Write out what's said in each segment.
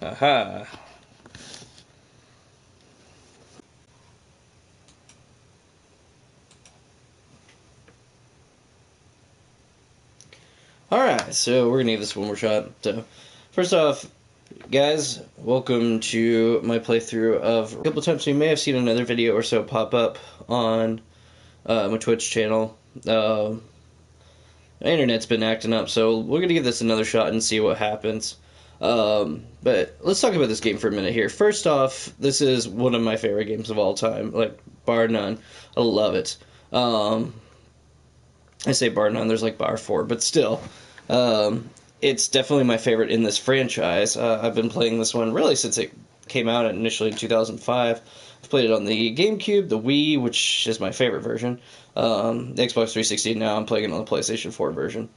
Haha. Alright, so we're gonna give this one more shot. First off, guys, welcome to my playthrough of a couple times. You may have seen another video or so pop up on my Twitch channel. The internet's been acting up, so we're gonna give this another shot and see what happens. But let's talk about this game for a minute here. First off, this is one of my favorite games of all time, like, bar none. I love it. I say bar none, there's like bar four, but still. It's definitely my favorite in this franchise. I've been playing this one really since it came out initially in 2005. I've played it on the GameCube, the Wii, which is my favorite version, the Xbox 360, and now I'm playing it on the PlayStation 4 version.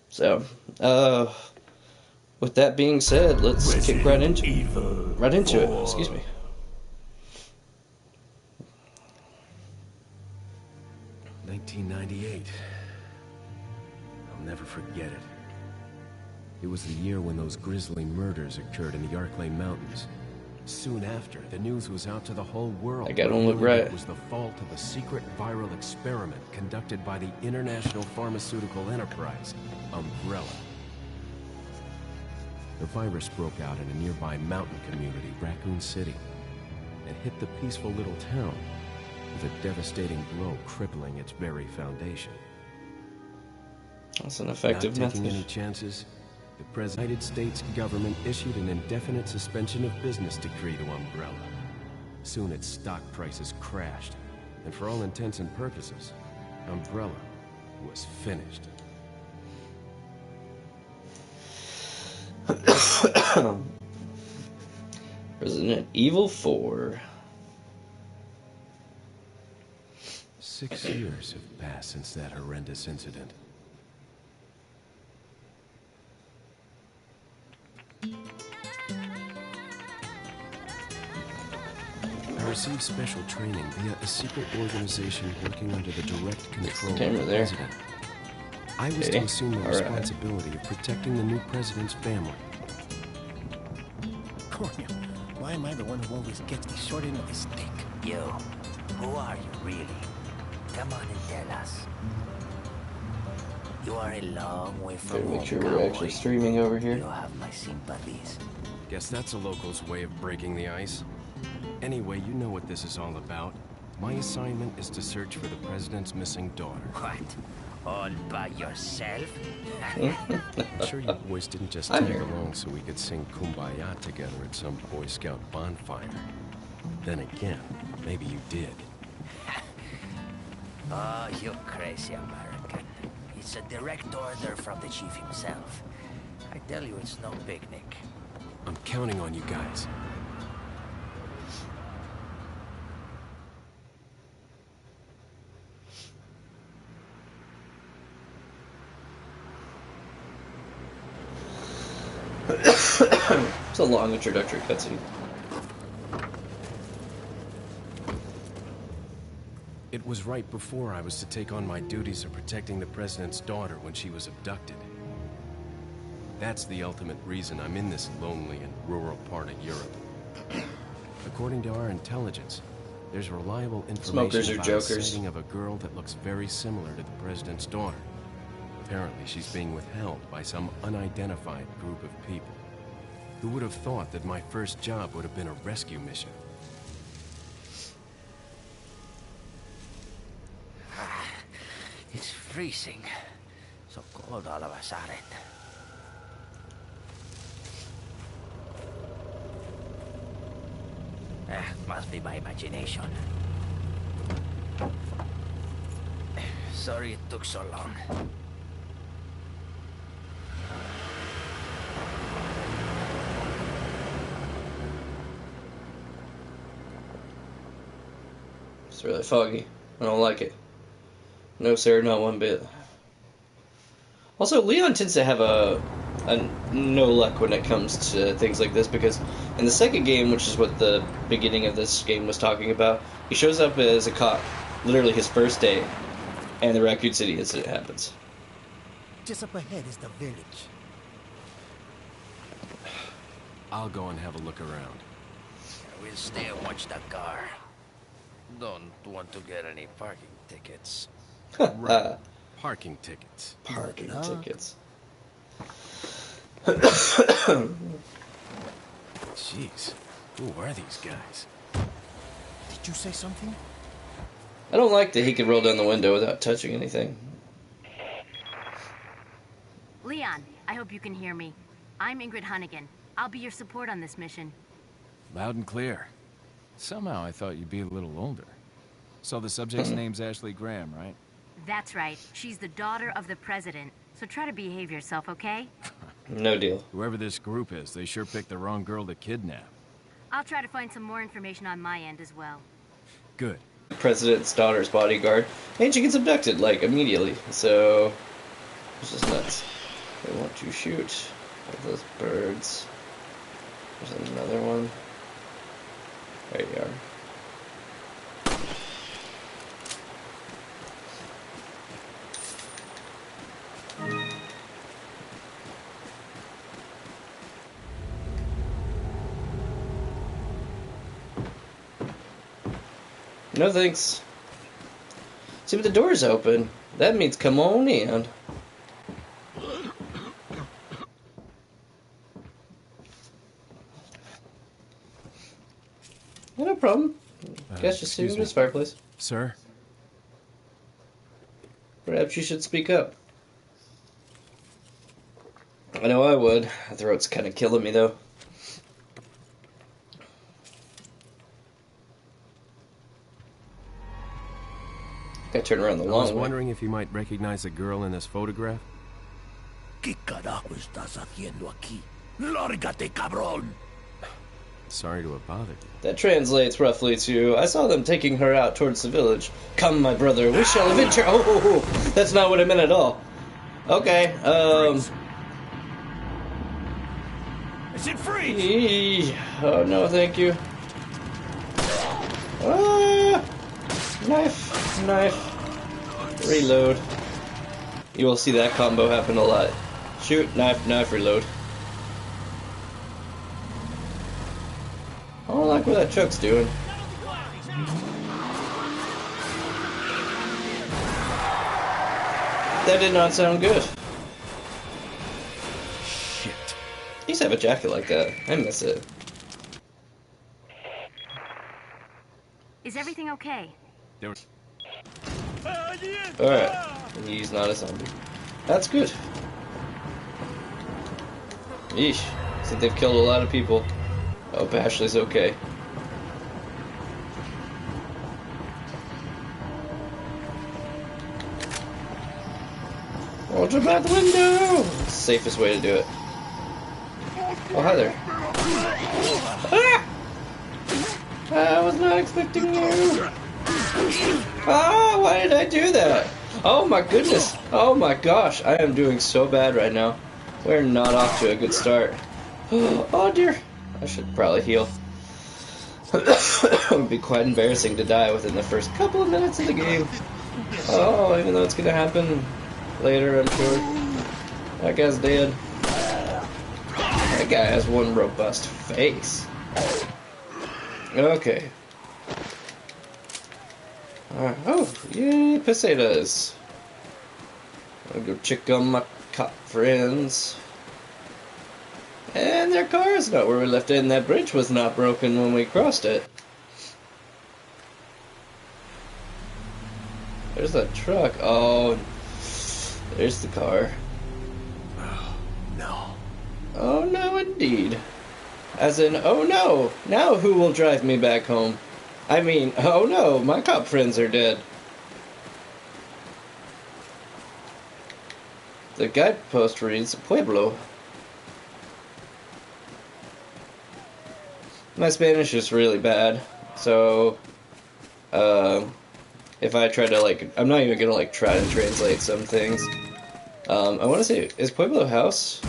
So, with that being said, let's kick right into it. Excuse me. $1998. I'll never forget it. It was the year when those grisly murders occurred in the Arklay Mountains. Soon after, the news was out to the whole world. I don't look right. It was the fault of a secret viral experiment conducted by the international pharmaceutical enterprise, Umbrella. The virus broke out in a nearby mountain community, Raccoon City, and hit the peaceful little town with a devastating blow crippling its very foundation. That's an effective method. Not taking any chances, the United States government issued an indefinite suspension of business decree to Umbrella. Soon its stock prices crashed, and for all intents and purposes, Umbrella was finished. Resident Evil 4. 6 years have passed since that horrendous incident. I received special training via a secret organization working under the direct control of the president. I was to assume the responsibility of protecting the new president's family. Why am I the one who always gets the short end of the stick? You, who are you really? Come on and tell us. You are a long way from home. Make sure we're actually streaming over here. You have my sympathies. Guess that's a local's way of breaking the ice. Anyway, you know what this is all about. My assignment is to search for the president's missing daughter. What? All by yourself? I'm sure you boys didn't just tag along so we could sing Kumbaya together at some Boy Scout bonfire. Then again, maybe you did. Oh, you crazy American. It's a direct order from the chief himself. I tell you, it's no picnic. I'm counting on you guys. It's a long introductory cutscene. It was right before I was to take on my duties of protecting the president's daughter when she was abducted. That's the ultimate reason I'm in this lonely and rural part of Europe. According to our intelligence, there's reliable information about a sighting of a girl that looks very similar to the president's daughter. Apparently, she's being withheld by some unidentified group of people. Who would have thought that my first job would have been a rescue mission? It's freezing. So cold all of a sudden. Must be my imagination. Sorry it took so long. It's really foggy. I don't like it. No, sir, not one bit. Also, Leon tends to have a no luck when it comes to things like this, because in the second game, which is what the beginning of this game was talking about, he shows up as a cop, literally his first day, and the Raccoon City incident happens. Just up ahead is the village. I'll go and have a look around. We'll stay and watch the car. Don't want to get any parking tickets. Right. Parking tickets. Parking tickets. Jeez. Who are these guys? Did you say something? I don't like that he could roll down the window without touching anything. Leon, I hope you can hear me. I'm Ingrid Hunnigan. I'll be your support on this mission. Loud and clear. Somehow I thought you'd be a little older. So the subject's name's Ashley Graham, right? That's right. She's the daughter of the president. So try to behave yourself, okay? No deal. Whoever this group is, they sure picked the wrong girl to kidnap. I'll try to find some more information on my end as well. Good. The president's daughter's bodyguard. And she gets abducted, like, immediately. So, it's just nuts. They want to shoot at those birds. There's another one. There you are. No thanks. See, but the door's open. That means come on in. Yeah, no problem. Guess just sitting in this fireplace. Sir? Perhaps you should speak up. I know I would. My throat's kind of killing me, though. Gotta turn around the I long was way. wondering if you might recognize the girl in this photograph? ¿Qué carajo estás haciendo aquí? Lárgate, cabrón! Sorry to have bothered you. That translates roughly to, I saw them taking her out towards the village. Come, my brother, we shall adventure. Oh, that's not what I meant at all. Okay, Is it freeze? Oh, no, thank you. Ah! Knife, knife. Reload. You will see that combo happen a lot. Shoot, knife, knife, reload. I don't like what that truck's doing. That did not sound good. Shit. I used to have a jacket like that. I miss it. Is everything okay? There were... Alright. He's not a zombie. That's good. Yeesh. So they've killed a lot of people. Hope Ashley's okay. I'll jump out the window! Safest way to do it. Oh, hi there. Ah! I was not expecting you. Ah, why did I do that? Oh my goodness. Oh my gosh. I am doing so bad right now. We're not off to a good start. Oh dear. I should probably heal. It would be quite embarrassing to die within the first couple of minutes of the game. Oh, even though it's gonna happen later, I'm sure. That guy's dead. That guy has one robust face. Okay. Oh, yay, pesetas. I'll go check on my cop friends. And their car is not where we left it, and that bridge was not broken when we crossed it. There's that truck. Oh, there's the car. Oh, no. Oh no, indeed. As in, oh no, now who will drive me back home? I mean, oh no, my cop friends are dead. The guidepost reads Pueblo. My Spanish is really bad, so if I try to, like, I'm not even gonna, like, try to translate some things. I want to say, is Pueblo House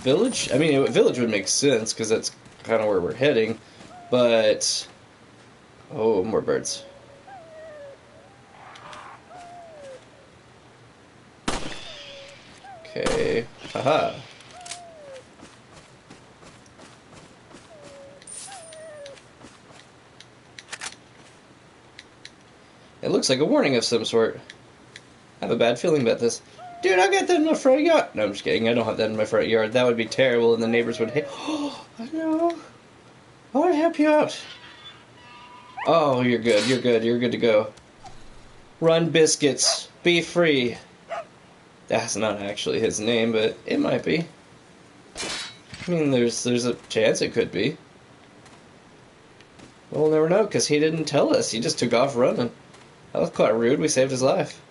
village? I mean, village would make sense, because that's kind of where we're heading, but... Oh, more birds. Okay, haha. It looks like a warning of some sort. I have a bad feeling about this. Dude, I got that in my front yard. No, I'm just kidding. I don't have that in my front yard. That would be terrible, and the neighbors would hate. Oh, I know. I want to help you out. Oh, you're good. You're good. You're good to go. Run, Biscuits. Be free. That's not actually his name, but it might be. I mean, there's a chance it could be. We'll never know, because he didn't tell us. He just took off running. That was quite rude. We saved his life.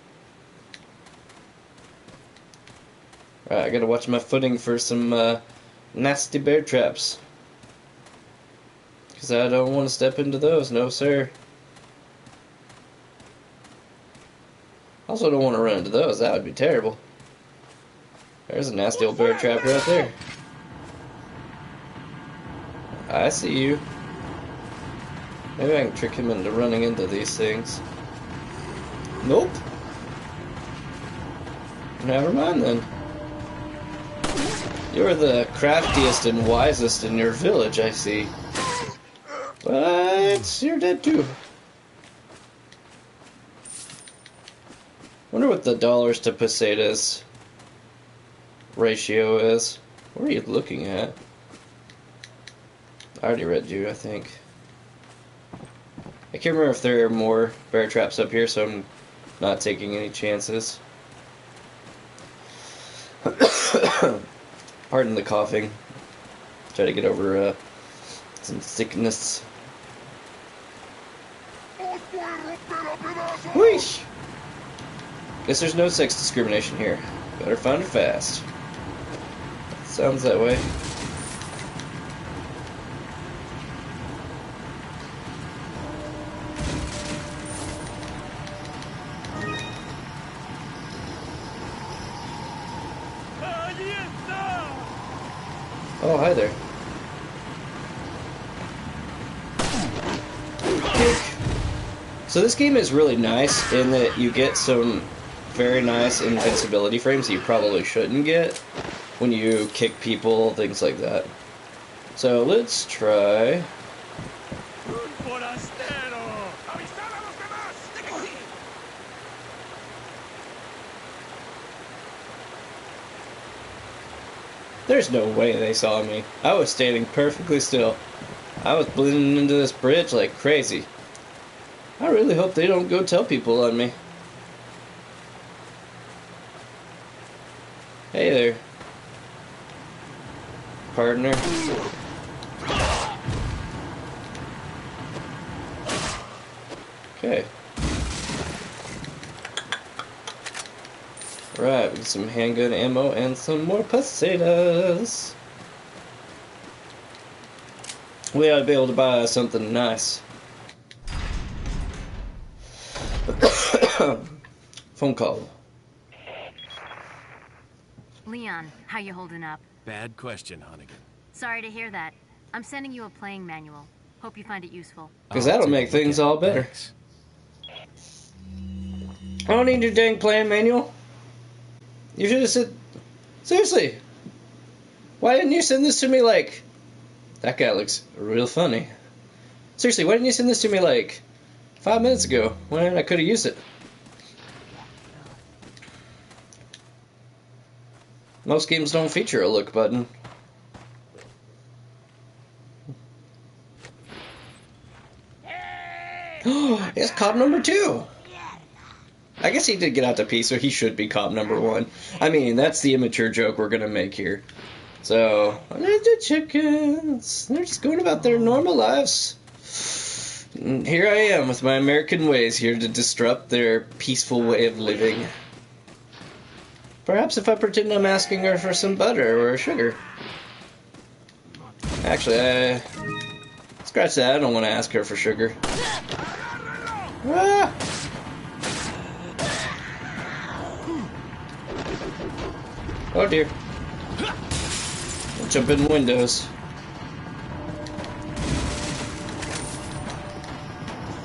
Right, I gotta watch my footing for some nasty bear traps. Because I don't want to step into those, no sir. Also don't want to run into those, that would be terrible. There's a nasty old bear trap right there. I see you. Maybe I can trick him into running into these things. Nope. Never mind then. You're the craftiest and wisest in your village, I see. But you're dead too. Wonder what the dollars to pesetas ratio is. What are you looking at? I already read you, I think. I can't remember if there are more bear traps up here, so I'm not taking any chances. Pardon the coughing. Try to get over some sickness. Whoosh! Guess there's no sex discrimination here. Better find it fast. Sounds that way. Oh, hi there. So this game is really nice in that you get some very nice invincibility frames that you probably shouldn't get when you kick people, things like that. So let's try. There's no way they saw me. I was standing perfectly still. I was blending into this bridge like crazy. I really hope they don't go tell people on me. Hey there, partner. Okay. Right, we get some handgun ammo and some more pesetas. We ought to be able to buy something nice. Phone call. Leon, how you holding up? Bad question, Hunnigan. Sorry to hear that. I'm sending you a playing manual. Hope you find it useful. Because that'll make things all better. Thanks. I don't need your dang plan manual. You should have said... Seriously. Why didn't you send this to me like... That guy looks real funny. Seriously, why didn't you send this to me like 5 minutes ago when I could have used it? Most games don't feature a look button. Oh, it's cop number 2. I guess he did get out to pee, so he should be cop number 1. I mean, that's the immature joke we're gonna make here. So, the chickens, they're just going about their normal lives. And here I am with my American ways here to disrupt their peaceful way of living. Perhaps if I pretend I'm asking her for some butter or sugar. Actually, scratch that, I don't want to ask her for sugar. Ah! Oh dear. I'll jump in windows.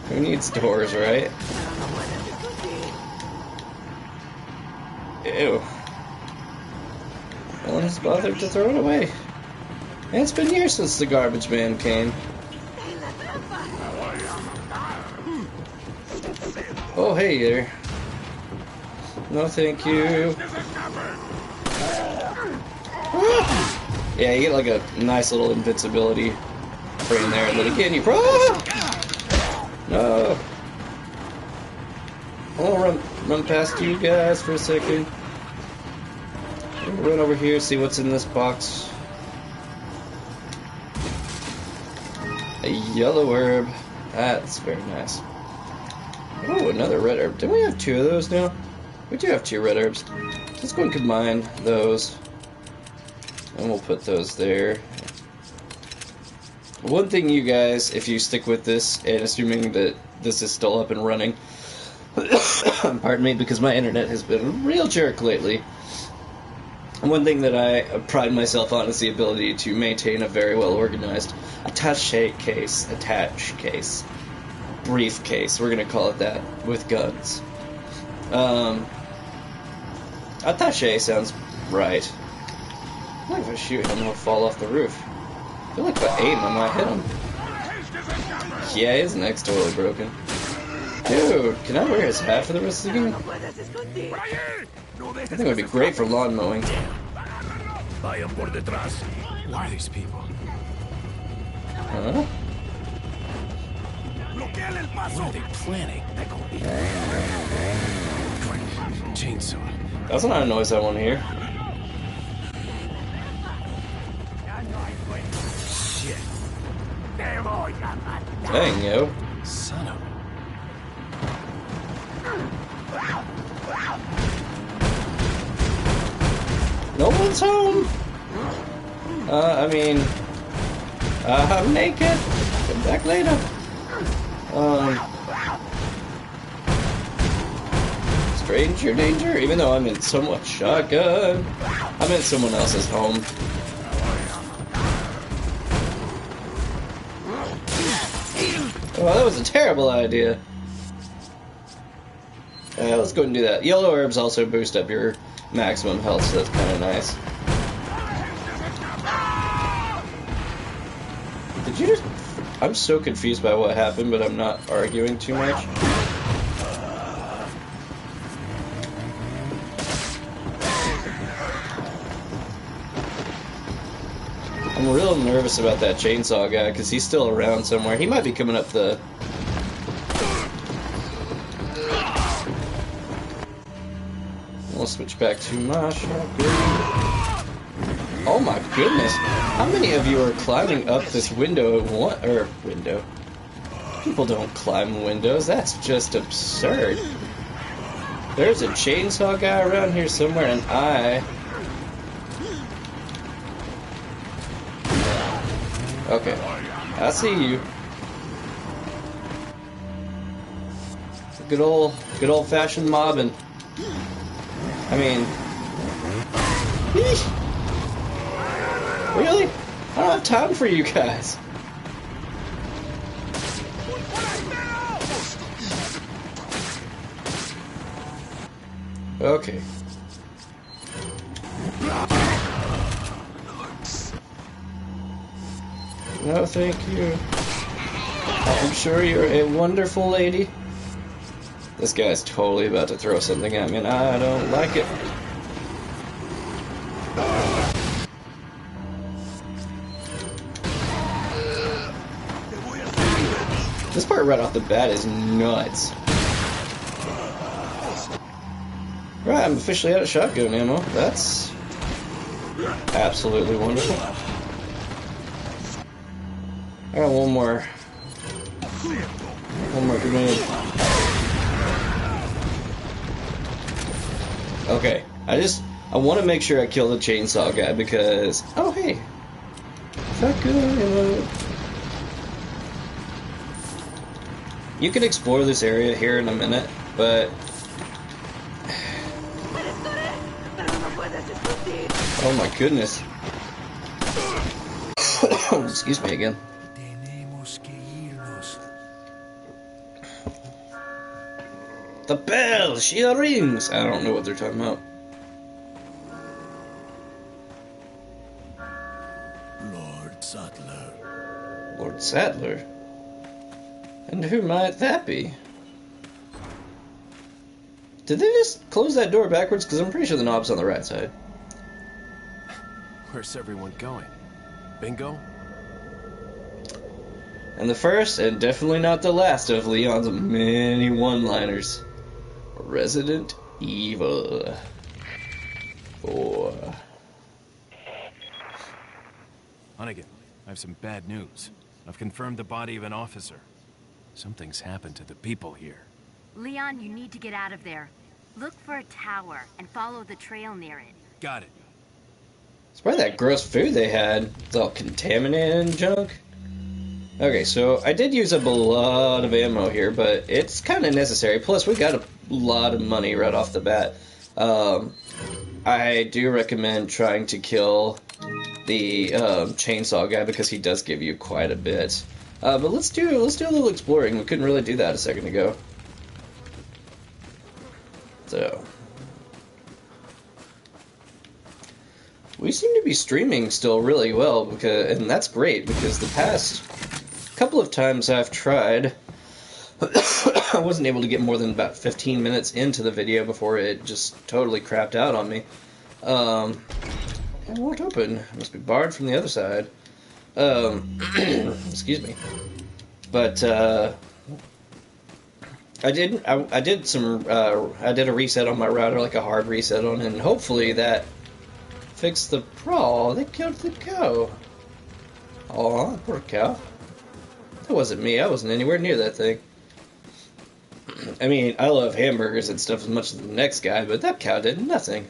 Who needs doors, right? Ew. No one has bothered to throw it away. And it's been years since the garbage man came. Oh, Oh, hey there. No, thank you. Yeah, you get like a nice little invincibility frame there, but again, you no. I'll run past you guys for a second. Run over here, see what's in this box. A yellow herb. That's very nice. Oh, another red herb. Didn't we have 2 of those now? We do have 2 red herbs. Let's go and combine those. And we'll put those there. One thing, you guys, if you stick with this, and assuming that this is still up and running, pardon me, because my internet has been a real jerk lately. One thing that I pride myself on is the ability to maintain a very well organized attaché case, briefcase, we're going to call it that, with guns. Attaché sounds right. What if I shoot him, he'll fall off the roof? I feel like if I aim, I might hit him. Yeah, his neck's totally broken. Dude, can I wear his hat for the rest of the game? I think it would be great for lawn mowing. Why are these people? Huh? What are they planning? Chainsaw. That's not a noise I want to hear. Shit. Dang, yo. Son of No one's home! I'm naked. Come back later. Stranger danger, even though I'm in somewhat shotgun. I'm in someone else's home. Oh, that was a terrible idea. Let's go and do that. Yellow herbs also boost up your maximum health, so that's kind of nice. Did you just... I'm so confused by what happened, but I'm not arguing too much. I'm real nervous about that chainsaw guy, because he's still around somewhere. He might be coming up the... We'll switch back to my shotgun. Oh my goodness! How many of you are climbing up this window at one... window? People don't climb windows, that's just absurd. There's a chainsaw guy around here somewhere, and Okay, I see you. Good old-fashioned mobbing. I mean... Eesh. Really? I don't have time for you guys. Okay. No, thank you. I'm sure you're a wonderful lady. This guy's totally about to throw something at me, and I don't like it. This part right off the bat is nuts. Right, I'm officially out of shotgun ammo. That's absolutely wonderful. I got one more grenade. Okay, I want to make sure I kill the chainsaw guy because... Oh, hey! Shotgun ammo. You can explore this area here in a minute, but... Oh my goodness. Excuse me again. The bell! She rings! I don't know what they're talking about. Lord Sattler. Lord Sattler? And who might that be? Did they just close that door backwards? Because I'm pretty sure the knob's on the right side. Where's everyone going? Bingo? And the first, and definitely not the last, of Leon's many one-liners. Resident Evil 4. Hunnigan, I have some bad news. I've confirmed the body of an officer. Something's happened to the people here. Leon, you need to get out of there. Look for a tower and follow the trail near it. Got it. It's probably that gross food they had. It's all contaminated and junk. Okay, so I did use up a lot of ammo here, but it's kind of necessary. Plus, we got a lot of money right off the bat. I do recommend trying to kill the chainsaw guy because he does give you quite a bit. But let's do a little exploring. We couldn't really do that a second ago. So we seem to be streaming still really well, and that's great because the past couple of times I've tried, I wasn't able to get more than about 15 minutes into the video before it just totally crapped out on me. It won't open. It must be barred from the other side. Excuse me. But I did a reset on my router, like a hard reset on it, and hopefully that fixed the problem. They killed the cow. Aw, poor cow. That wasn't me. I wasn't anywhere near that thing. I mean, I love hamburgers and stuff as much as the next guy, but that cow did nothing.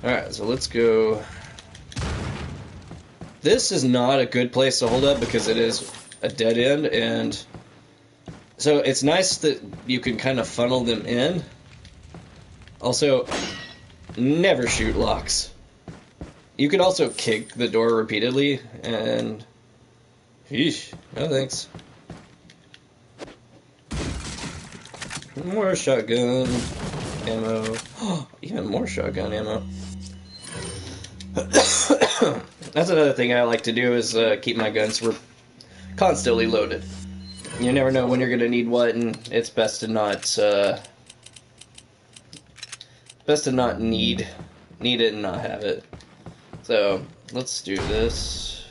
Alright, so let's go. This is not a good place to hold up because it is a dead end, and so it's nice that you can kind of funnel them in. Also, never shoot locks. You could also kick the door repeatedly, and eesh, no thanks. More shotgun ammo. Even more shotgun ammo. That's another thing I like to do is keep my guns constantly loaded. You never know when you're gonna need what, and it's best to not need it and not have it. So let's do this.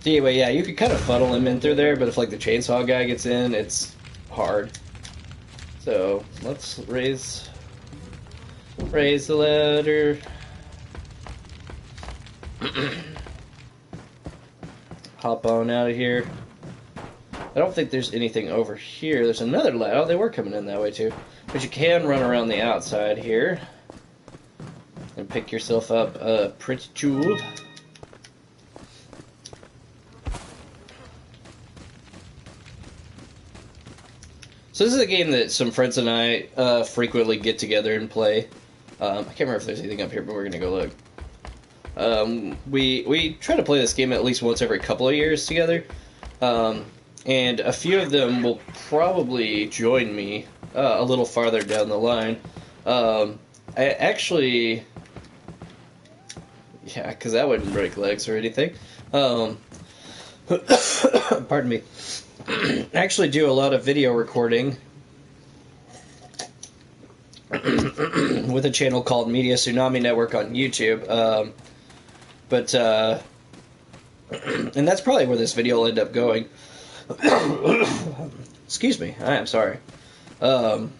Anyway, yeah, you could kind of funnel him in through there, but if like the chainsaw guy gets in, it's hard. So let's raise the ladder. Hop on out of here. I don't think there's anything over here. There's another ladder. Oh, they were coming in that way too. But you can run around the outside here and pick yourself up a pretty tool. So this is a game that some friends and I frequently get together and play. I can't remember if there's anything up here, but we're gonna go look. We try to play this game at least once every couple of years together, and a few of them will probably join me a little farther down the line. I actually, yeah, because that wouldn't break legs or anything. Pardon me. I actually do a lot of video recording with a channel called Media Tsunami Network on YouTube. And that's probably where this video will end up going. Excuse me, I am sorry. But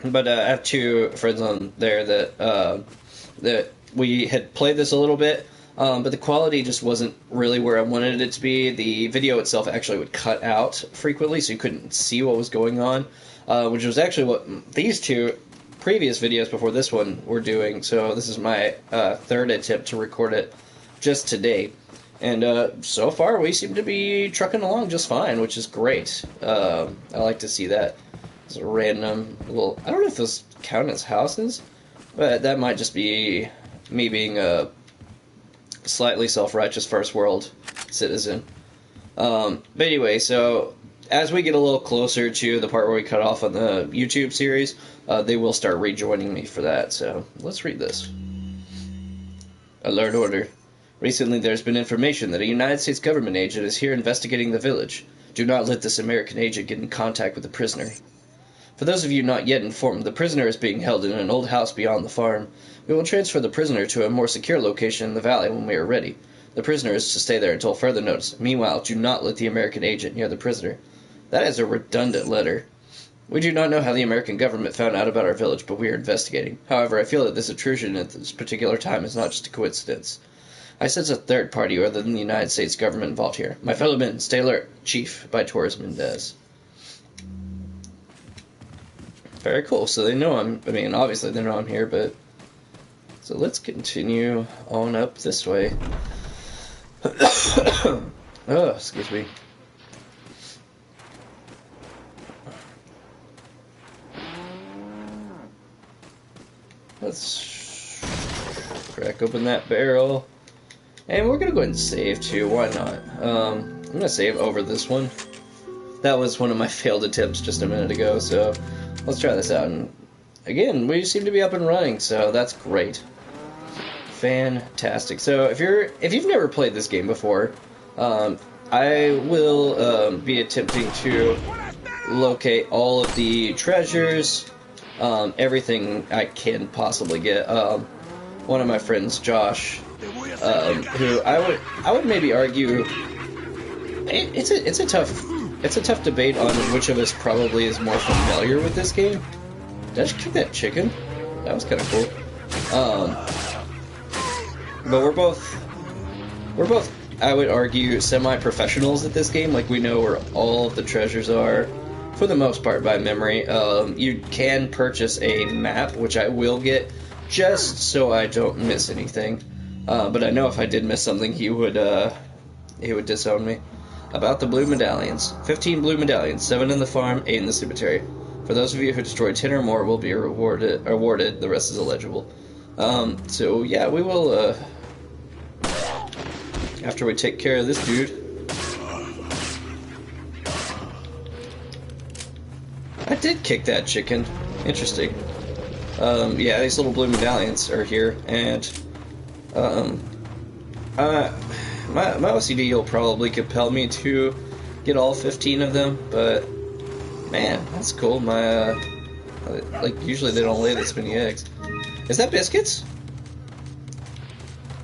I have two friends on there that we had played this a little bit, but the quality just wasn't really where I wanted it to be. The video itself actually would cut out frequently, so you couldn't see what was going on, which was actually what these two previous videos before this one were doing. So this is my third attempt to record it just today. And so far, we seem to be trucking along just fine, which is great. I like to see that. It's a random little... I don't know if those count as houses, but that might just be me being a slightly self-righteous first world citizen. But anyway, so as we get a little closer to the part where we cut off on the YouTube series, they will start rejoining me for that. So let's read this. Alert order. Recently, there's been information that a United States government agent is here investigating the village. Do not let this American agent get in contact with the prisoner. For those of you not yet informed, the prisoner is being held in an old house beyond the farm. We will transfer the prisoner to a more secure location in the valley when we are ready. The prisoner is to stay there until further notice. Meanwhile, do not let the American agent near the prisoner. That is a redundant letter. We do not know how the American government found out about our village, but we are investigating. However, I feel that this intrusion at this particular time is not just a coincidence. I sense a third party other than the United States government involved here. My fellow men, stay alert. Chief, by Torres Mendez. Very cool. So they know obviously they know I'm here, but... So let's continue on up this way. Oh, excuse me. Let's crack open that barrel. And we're going to go ahead and save too. Why not? I'm going to save over this one. That was one of my failed attempts just a minute ago, so let's try this out. And again, we seem to be up and running, so that's great. Fantastic. So if you've never played this game before, I will be attempting to locate all of the treasures, everything I can possibly get. One of my friends, Josh, who I would maybe argue it's a tough debate on which of us probably is more familiar with this game. Did I just kick that chicken? That was kind of cool. But we're both, I would argue, semi-professionals at this game. Like, we know where all of the treasures are, for the most part, by memory. You can purchase a map, which I will get, just so I don't miss anything. But I know if I did miss something, he would disown me. About the blue medallions. 15 blue medallions, 7 in the farm, 8 in the cemetery. For those of you who destroy 10 or more will be awarded, the rest is illegible. So yeah, we will, after we take care of this dude. I did kick that chicken. Interesting. Yeah, these little blue medallions are here, and, my OCD will probably compel me to get all 15 of them, but, man, that's cool. Like, usually they don't lay this many eggs. Is that biscuits?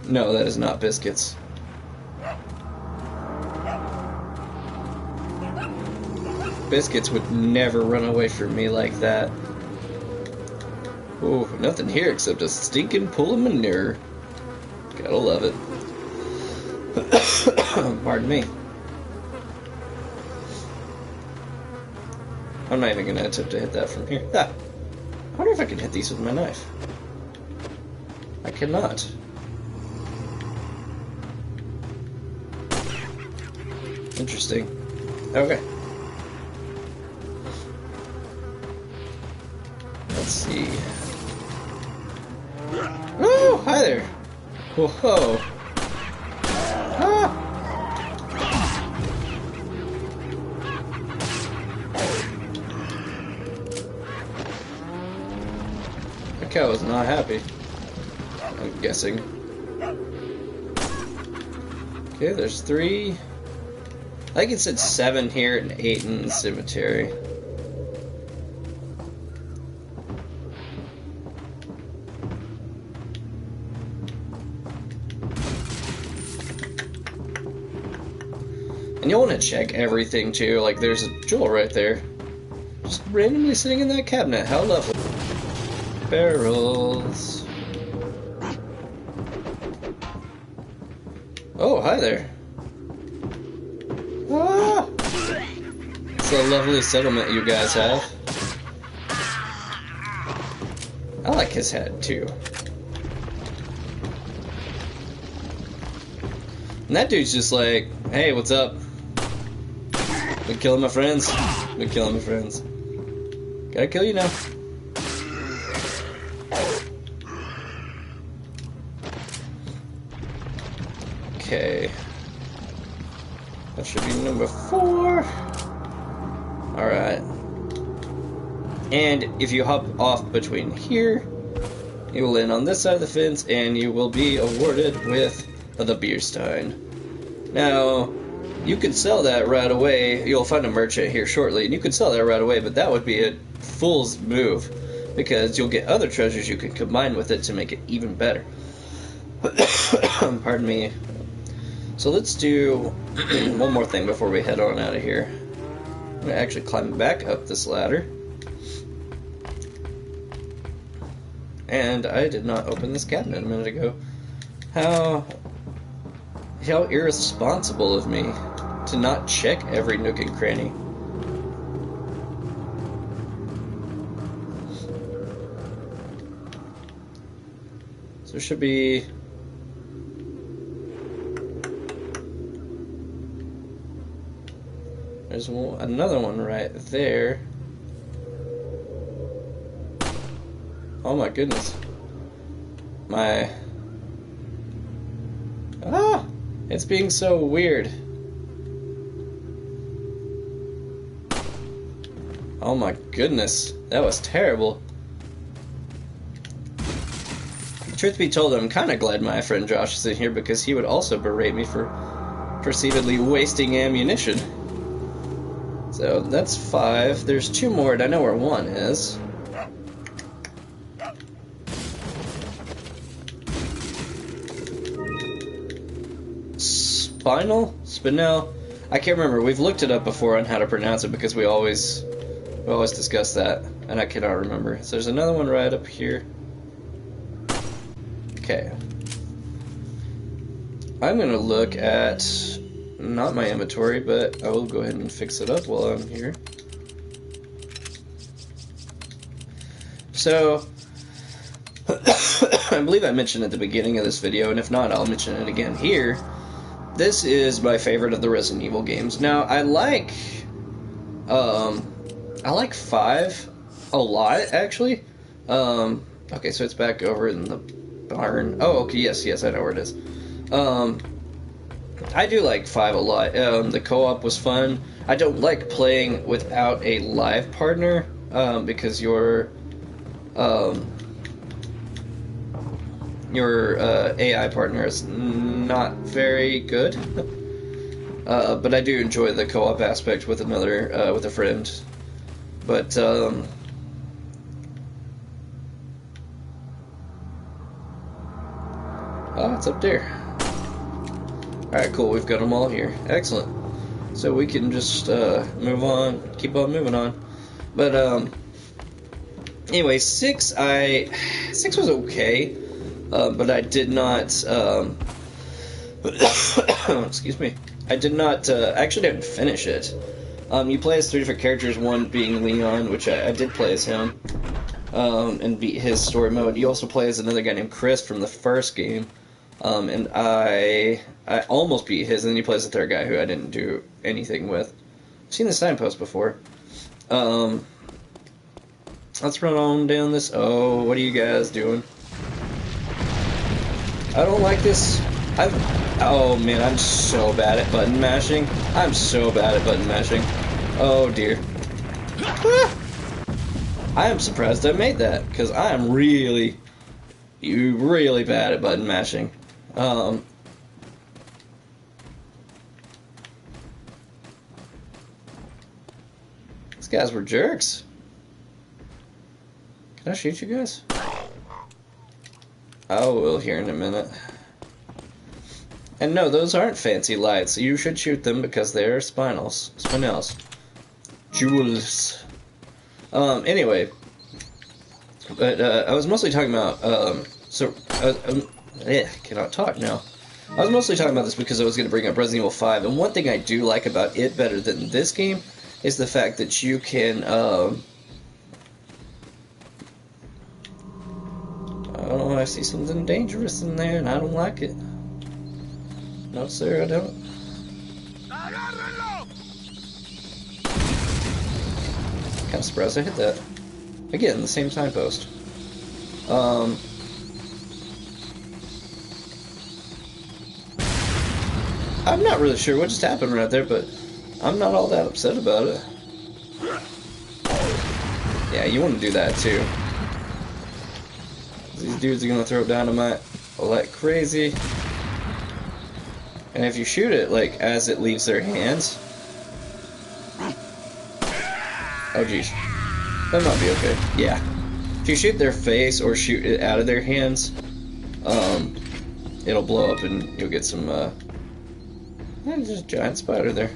No, that is not biscuits. Biscuits would never run away from me like that. Oh, nothing here except a stinking pool of manure. Gotta love it. Pardon me. I'm not even gonna attempt to hit that from here. Ah, I wonder if I can hit these with my knife. I cannot. Interesting. Okay. Let's see. Oh, hi there. Whoa. Ah. That cow was not happy, I'm guessing. Okay, there's 3. I think it said 7 here and 8 in the cemetery. And you'll want to check everything too, like there's a jewel right there. Just randomly sitting in that cabinet, how lovely. Barrels. Oh, hi there. Ah! It's a lovely settlement you guys have. I like his head too. And that dude's just like, hey, what's up? Been killing my friends. Been killing my friends. Gotta kill you now. Okay. That should be number 4. Alright. And if you hop off between here, you will land on this side of the fence, and you will be awarded with of the beer stein. Now, you could sell that right away. You'll find a merchant here shortly, and you could sell that right away, but that would be a fool's move, because you'll get other treasures you can combine with it to make it even better. Pardon me. So let's do one more thing before we head on out of here. I'm going to actually climb back up this ladder. And I did not open this cabinet a minute ago. How irresponsible of me to not check every nook and cranny. So there should be... There's another one right there. Oh my goodness. It's being so weird. Oh my goodness. That was terrible. Truth be told, I'm kind of glad my friend Josh is in here, because he would also berate me for perceivedly wasting ammunition. So that's 5. There's 2 more, and I know where 1 is. Spinel? I can't remember. We've looked it up before on how to pronounce it, because we always discuss that, and I cannot remember. So there's another one right up here. Okay. I'm gonna look at not my inventory, but I will go ahead and fix it up while I'm here. So I believe I mentioned at the beginning of this video, and if not, I'll mention it again here. This is my favorite of the Resident Evil games. Now, I like 5 a lot, actually. Okay, so it's back over in the barn. Oh, okay, yes, I know where it is. I do like 5 a lot. The co-op was fun. I don't like playing without a live partner, because your AI partner is not very good. But I do enjoy the co-op aspect with with a friend. But oh, it's up there. Alright, cool, we've got them all here. Excellent. So we can just move on, keep on moving on. But anyway, 6 was okay. But I did not, excuse me, I did not, actually didn't finish it. You play as 3 different characters, one being Leon, which I did play as him, and beat his story mode. You also play as another guy named Chris from the first game, and I almost beat his, and then you play as the third guy who I didn't do anything with. I've seen the signpost before. Let's run on down this. Oh, what are you guys doing? I don't like this. Oh man, I'm so bad at button mashing. I'm so bad at button mashing. Oh dear. I am surprised I made that, because I am really bad at button mashing. These guys were jerks. Can I shoot you guys? I will here in a minute. And no, those aren't fancy lights. You should shoot them because they're spinels. Jewels. Anyway. But, I was mostly talking about, cannot talk now. I was mostly talking about this because I was going to bring up Resident Evil 5, and one thing I do like about it better than this game is the fact that you can, oh, I see something dangerous in there, and I don't like it. No, sir, I don't. Kind of surprised I hit that. Again, the same signpost. I'm not really sure what just happened right there, but I'm not all that upset about it. Yeah, you want to do that too. These dudes are gonna throw dynamite like crazy. And if you shoot it, like, as it leaves their hands... Oh, jeez. That might be okay. Yeah. If you shoot their face or shoot it out of their hands, it'll blow up and you'll get some, there's just a giant spider there.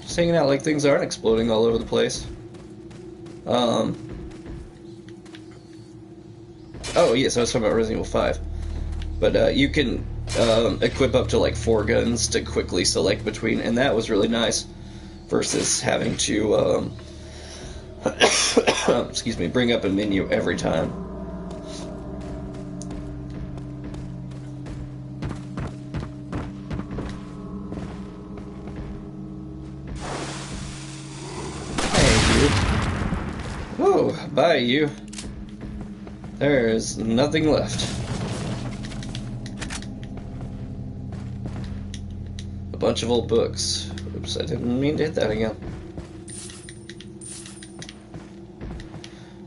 Just hanging out like things aren't exploding all over the place. Oh, yes, I was talking about Resident Evil 5. But, you can, equip up to, like, 4 guns to quickly select between, and that was really nice. Versus having to, excuse me, bring up a menu every time. Hey, you. Oh, bye, you. There's nothing left. A bunch of old books. Oops, I didn't mean to hit that again.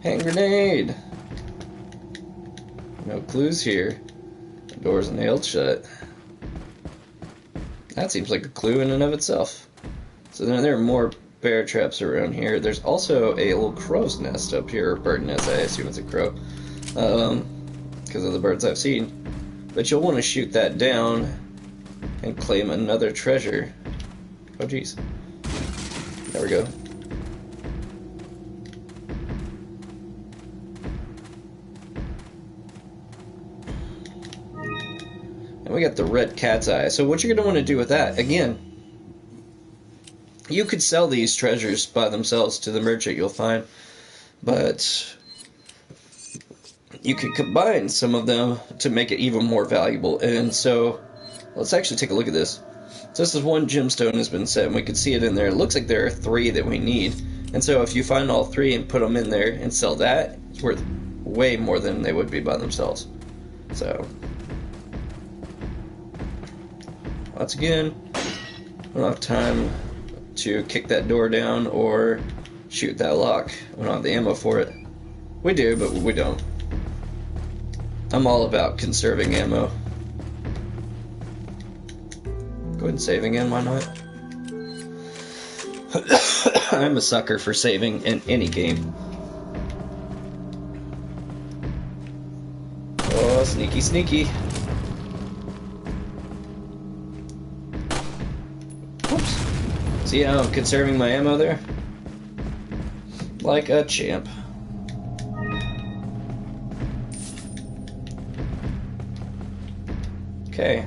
Hand grenade! No clues here. The door's nailed shut. That seems like a clue in and of itself. So then there are more bear traps around here. There's also a little crow's nest up here, or bird nest, I assume it's a crow. Because of the birds I've seen. But you'll want to shoot that down and claim another treasure. Oh jeez. There we go. And we got the red cat's eye. So what you're going to want to do with that, again, you could sell these treasures by themselves to the merchant you'll find, but you could combine some of them to make it even more valuable. And so, let's actually take a look at this. So this is one gemstone has been set, and we can see it in there. It looks like there are 3 that we need. And so if you find all 3 and put them in there and sell that, it's worth way more than they would be by themselves. So, once again, I don't have time to kick that door down or shoot that lock. We don't have the ammo for it. We do, but we don't. I'm all about conserving ammo. Go ahead and save again, why not? I'm a sucker for saving in any game. Oh, sneaky, sneaky. Whoops. See how I'm conserving my ammo there? Like a champ. Okay.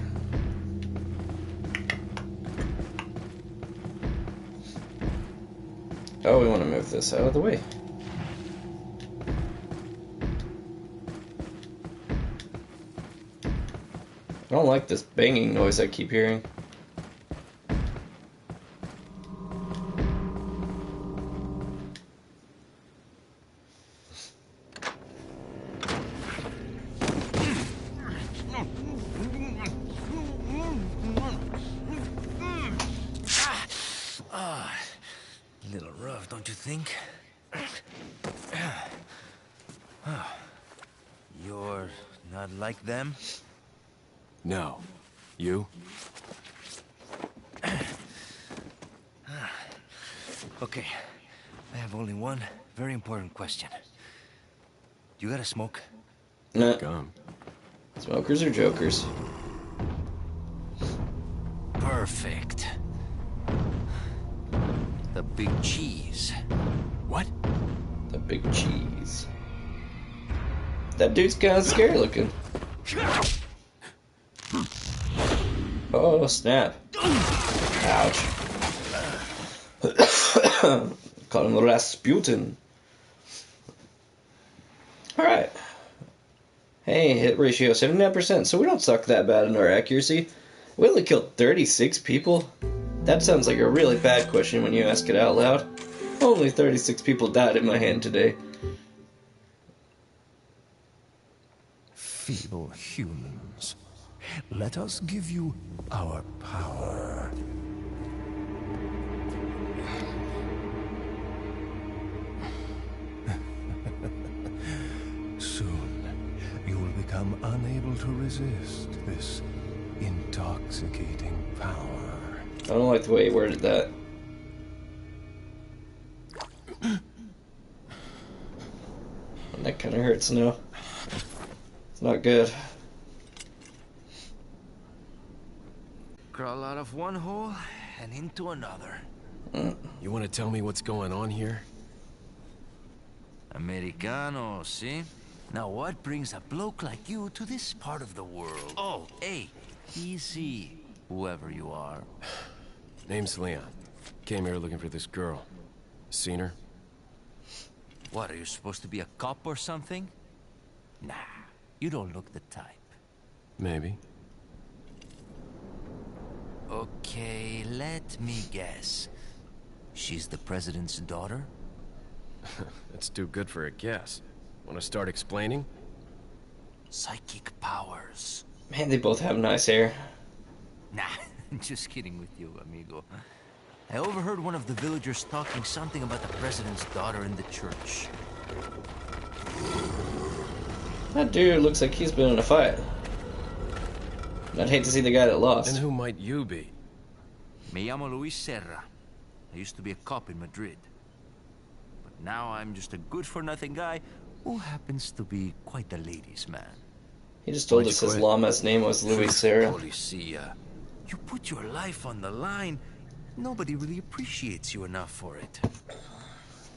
Oh, we want to move this out of the way. I don't like this banging noise I keep hearing. Little rough, don't you think? You're not like them? No. You? Okay, I have only one very important question. You got a smoke? Nah. Gone. Smokers or jokers? Perfect. The big cheese. What? The big cheese. That dude's kind of scary looking. Oh, snap. Ouch. Call him Rasputin. Alright. Hey, hit ratio 79%, so we don't suck that bad in our accuracy. We only killed 36 people? That sounds like a really bad question when you ask it out loud. Only 36 people died in my hand today. Feeble humans, let us give you our power. Soon, you will become unable to resist this intoxicating power. I don't like the way he worded that. That kind of hurts now. It's not good. Crawl out of one hole and into another. You want to tell me what's going on here? Americano, see? Now what brings a bloke like you to this part of the world? Oh, hey, easy, whoever you are. Name's Leon. Came here looking for this girl. Seen her? What, are you supposed to be a cop or something? Nah, you don't look the type. Maybe. Okay, let me guess. She's the president's daughter? That's too good for a guess. Want to start explaining? Psychic powers. Man, they both have nice hair. Nah, just kidding with you, amigo. I overheard one of the villagers talking something about the president's daughter in the church. That dude looks like he's been in a fight. I'd hate to see the guy that lost. And who might you be? Me llamo Luis Serra. I used to be a cop in Madrid. But now I'm just a good-for-nothing guy who happens to be quite the ladies' man. He just told Why'd us you his quit? llama's name was Luis Serra. Policia. You put your life on the line, nobody really appreciates you enough for it.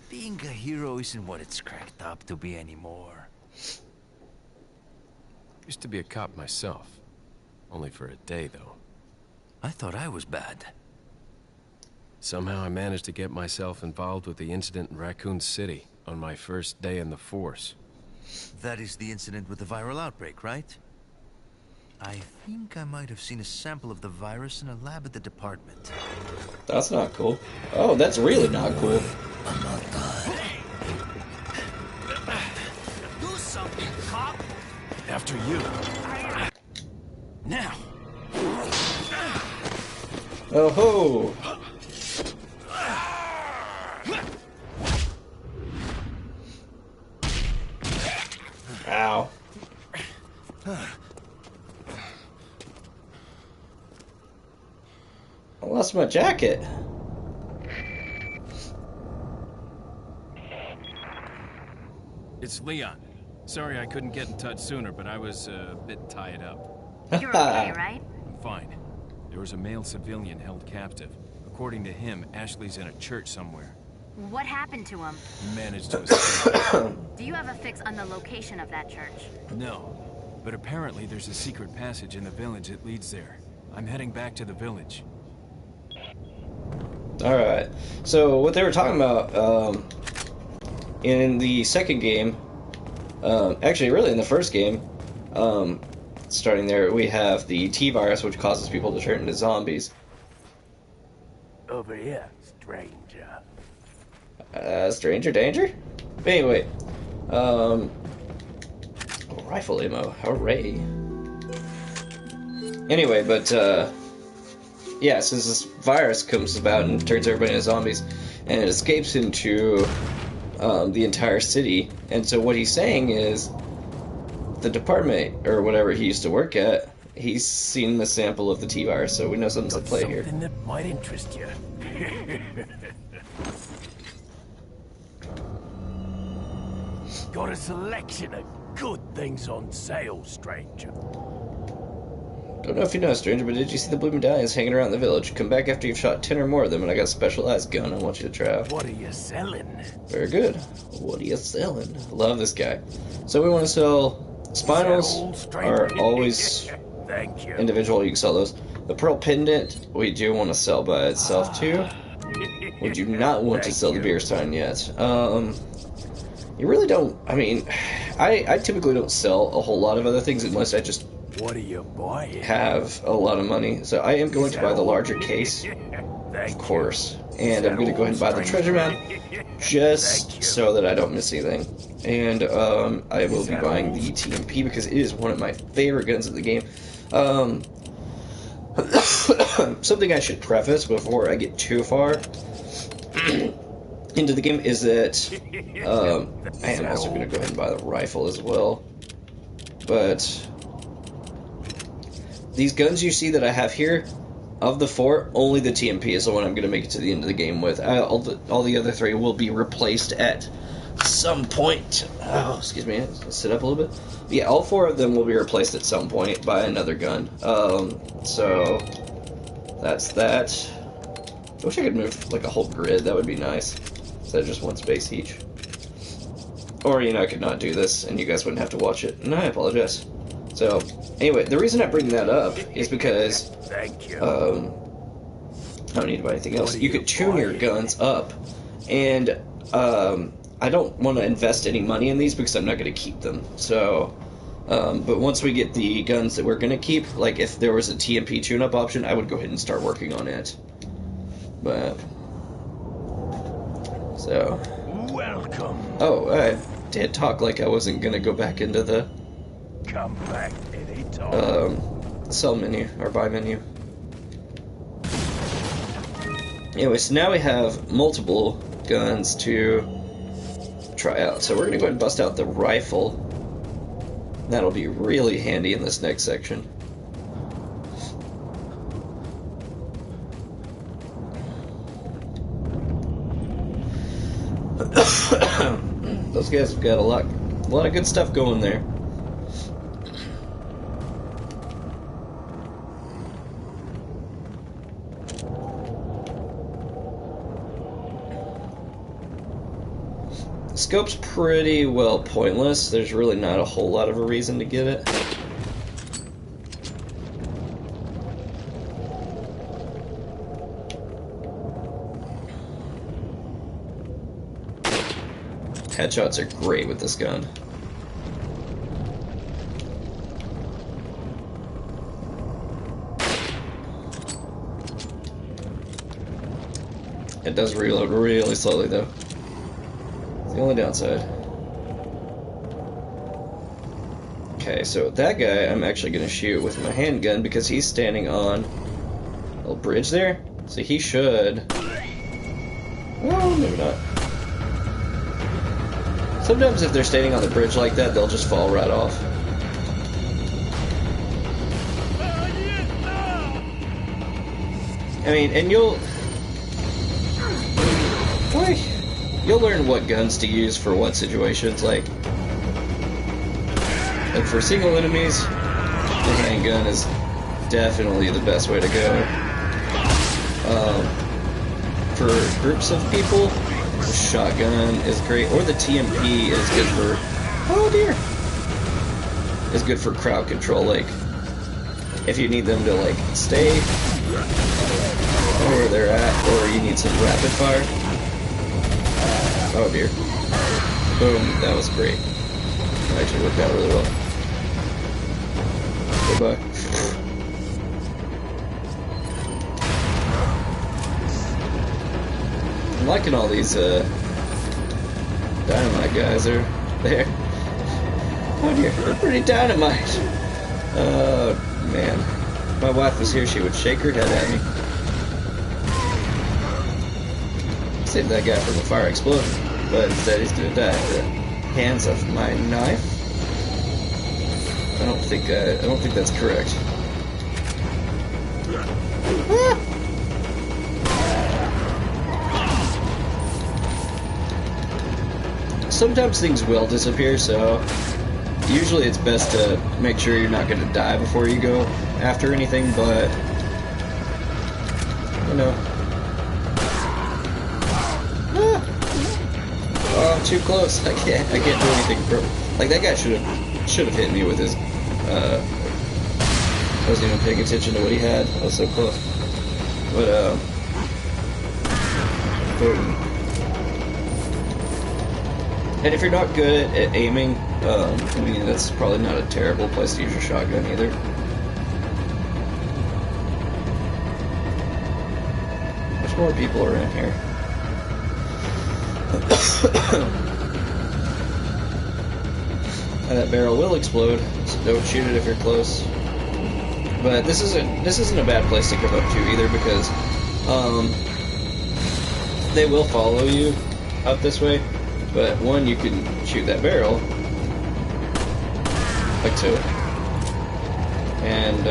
Being a hero isn't what it's cracked up to be anymore. Used to be a cop myself. Only for a day, though. I thought I was bad. Somehow I managed to get myself involved with the incident in Raccoon City on my first day in the force. That is the incident with the viral outbreak, right? I think I might have seen a sample of the virus in a lab at the department. That's not cool. Oh, that's really not cool. Do something, cop! After you. Now. Oh ho! Ow. I lost my jacket. It's Leon. Sorry I couldn't get in touch sooner, but I was a bit tied up. You're okay, right? I'm fine. There was a male civilian held captive. According to him, Ashley's in a church somewhere. What happened to him? He managed to escape. Do you have a fix on the location of that church? No. But apparently there's a secret passage in the village that leads there. I'm heading back to the village. Alright, so what they were talking about in the second game, actually really in the first game, starting there, we have the T-virus, which causes people to turn into zombies. Over here, stranger. Stranger danger? But anyway, rifle ammo, hooray. Anyway, but, yeah, since this virus comes about and turns everybody into zombies, and it escapes into the entire city, and so what he's saying is, the department, or whatever he used to work at, he's seen the sample of the T-virus, so we know something's at play here. Something that might interest you. Got a selection of good things on sale, stranger. Don't know if you know, stranger, but did you see the blue medallions hanging around the village? Come back after you've shot 10 or more of them, and I got a specialized gun I want you to try out. What are you selling? Very good. What are you selling? Love this guy. So we want to sell spinals, are always Thank you. individual, you can sell those. The pearl pendant, we do want to sell by itself too. We do not want to sell the beer stein yet. You really don't, I mean, I typically don't sell a whole lot of other things unless I just What are you buying? have a lot of money. So I am going to buy the larger case, of course. And I'm going to go ahead and buy the treasure map just so that I don't miss anything. And I will be buying the TMP because it is one of my favorite guns in the game. Something I should preface before I get too far into the game is that I am also going to go ahead and buy the rifle as well. But these guns you see that I have here, of the 4, only the TMP is the one I'm going to make it to the end of the game with. All the other 3 will be replaced at some point. Oh, excuse me. Let's sit up a little bit. Yeah, all 4 of them will be replaced at some point by another gun. So that's that. I wish I could move like a whole grid. That would be nice. Instead of just one space each. Or, you know, I could not do this and you guys wouldn't have to watch it. And I apologize. So, anyway, the reason I bring that up is because Thank you. I don't need to buy anything else. You could tune your guns up, and I don't want to invest any money in these because I'm not going to keep them. So, but once we get the guns that we're going to keep, like if there was a TMP tune-up option, I would go ahead and start working on it. But so, Welcome. oh, I did talk like I wasn't going to go back into the Come back anytime. sell menu or buy menu. Anyway, so now we have multiple guns to try out. So we're gonna go ahead and bust out the rifle. That'll be really handy in this next section. Those guys have got a lot of good stuff going there. Scope's pretty well pointless. There's really not a whole lot of a reason to get it. Headshots are great with this gun. It does reload really slowly though. The only downside. Okay, so that guy I'm actually going to shoot with my handgun because he's standing on a little bridge there. So he should... Well, maybe not. Sometimes if they're standing on the bridge like that, they'll just fall right off. I mean, and you'll learn what guns to use for what situations. Like for single enemies, the handgun is definitely the best way to go. For groups of people, the shotgun is great, or the TMP is good for, oh dear, is good for crowd control. Like if you need them to like stay where they're at, or you need some rapid fire. Oh dear. Boom, that was great. That actually worked out really well. Goodbye. I'm liking all these dynamite guys are there. Oh dear, they're pretty dynamite. Oh man. If my wife was here, she would shake her head at me. Save that guy from a fire explosion, but instead he's gonna die at the hands of my knife. I don't think that's correct. Ah! Sometimes things will disappear, so usually it's best to make sure you're not gonna die before you go after anything, but you know. Oh, I'm too close. I can't do anything. Like that guy should have hit me with his. I wasn't even paying attention to what he had. I was so close. But boom. And if you're not good at aiming, I mean that's probably not a terrible place to use your shotgun either. There's more people around here. And that barrel will explode, so don't shoot it if you're close. But this isn't a bad place to come up to either because they will follow you up this way. But one, you can shoot that barrel like so, and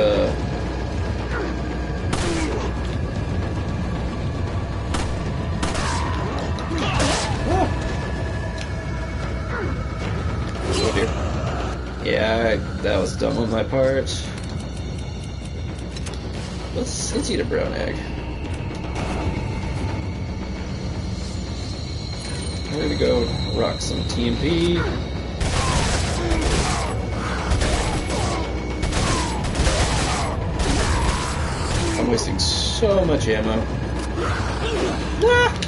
Yeah, that was dumb on my part. Let's eat a brown egg. We're gonna go rock some TMP. I'm wasting so much ammo. Ah!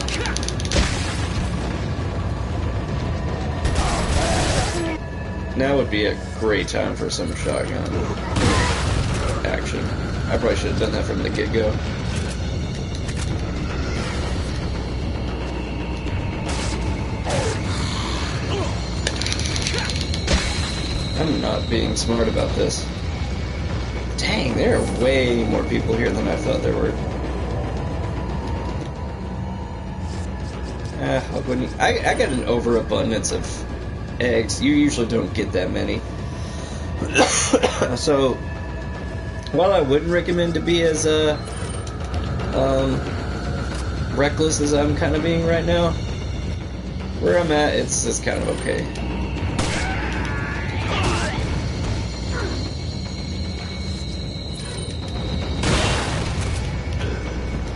Now would be a great time for some shotgun action. I probably should have done that from the get-go. I'm not being smart about this. Dang, there are way more people here than I thought there were. I got an overabundance of eggs. You usually don't get that many. So, while I wouldn't recommend to be as reckless as I'm kind of being right now, where I'm at, it's kind of okay.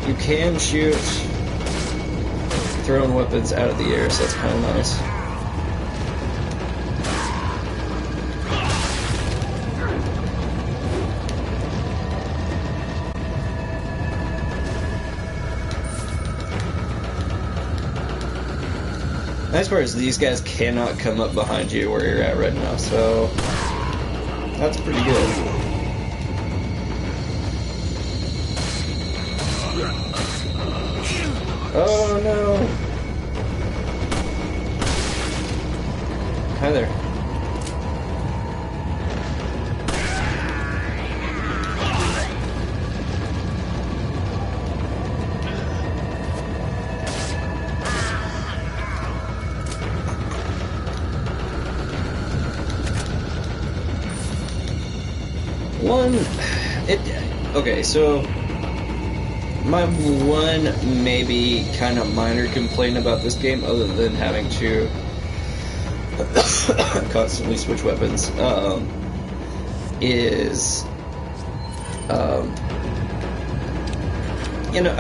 You can shoot thrown weapons out of the air, so that's kind of nice. Nice part is these guys cannot come up behind you where you're at right now, so that's pretty good. Oh no! Hi there. Okay, so my one maybe kind of minor complaint about this game, other than having to constantly switch weapons, is you know,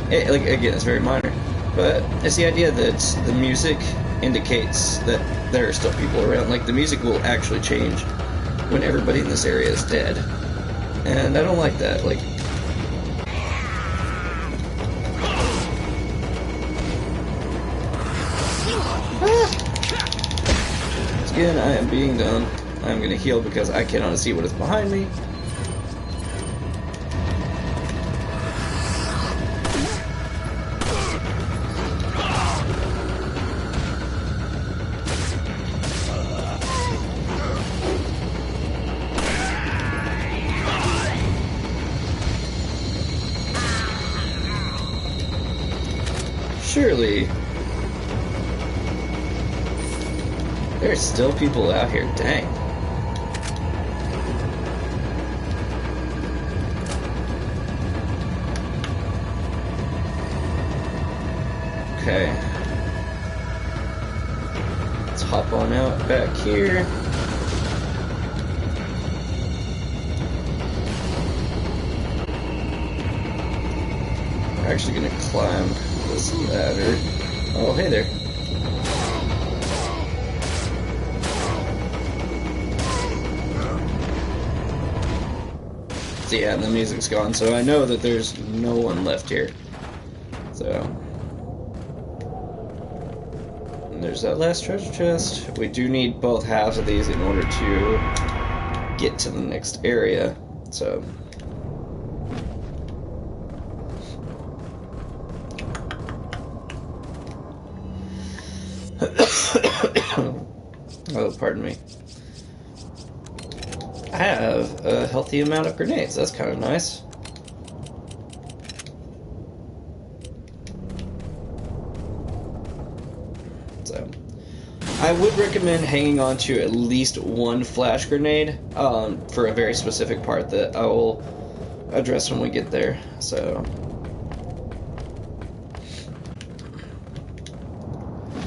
like again, it's very minor, but it's the idea that the music indicates that there are still people around. Like, the music will actually change when everybody in this area is dead. And I don't like that. Like, again, I am being dumb. I'm going to heal because I cannot see what is behind me. Surely there's still people out here. Dang. Okay. Let's hop on out back here. We're actually gonna climb this ladder. Oh, hey there. So yeah, and the music's gone, so I know that there's no one left here. So, and there's that last treasure chest. We do need both halves of these in order to get to the next area. So, oh, pardon me. I have a healthy amount of grenades. That's kind of nice. So, I would recommend hanging on to at least one flash grenade for a very specific part that I will address when we get there. So,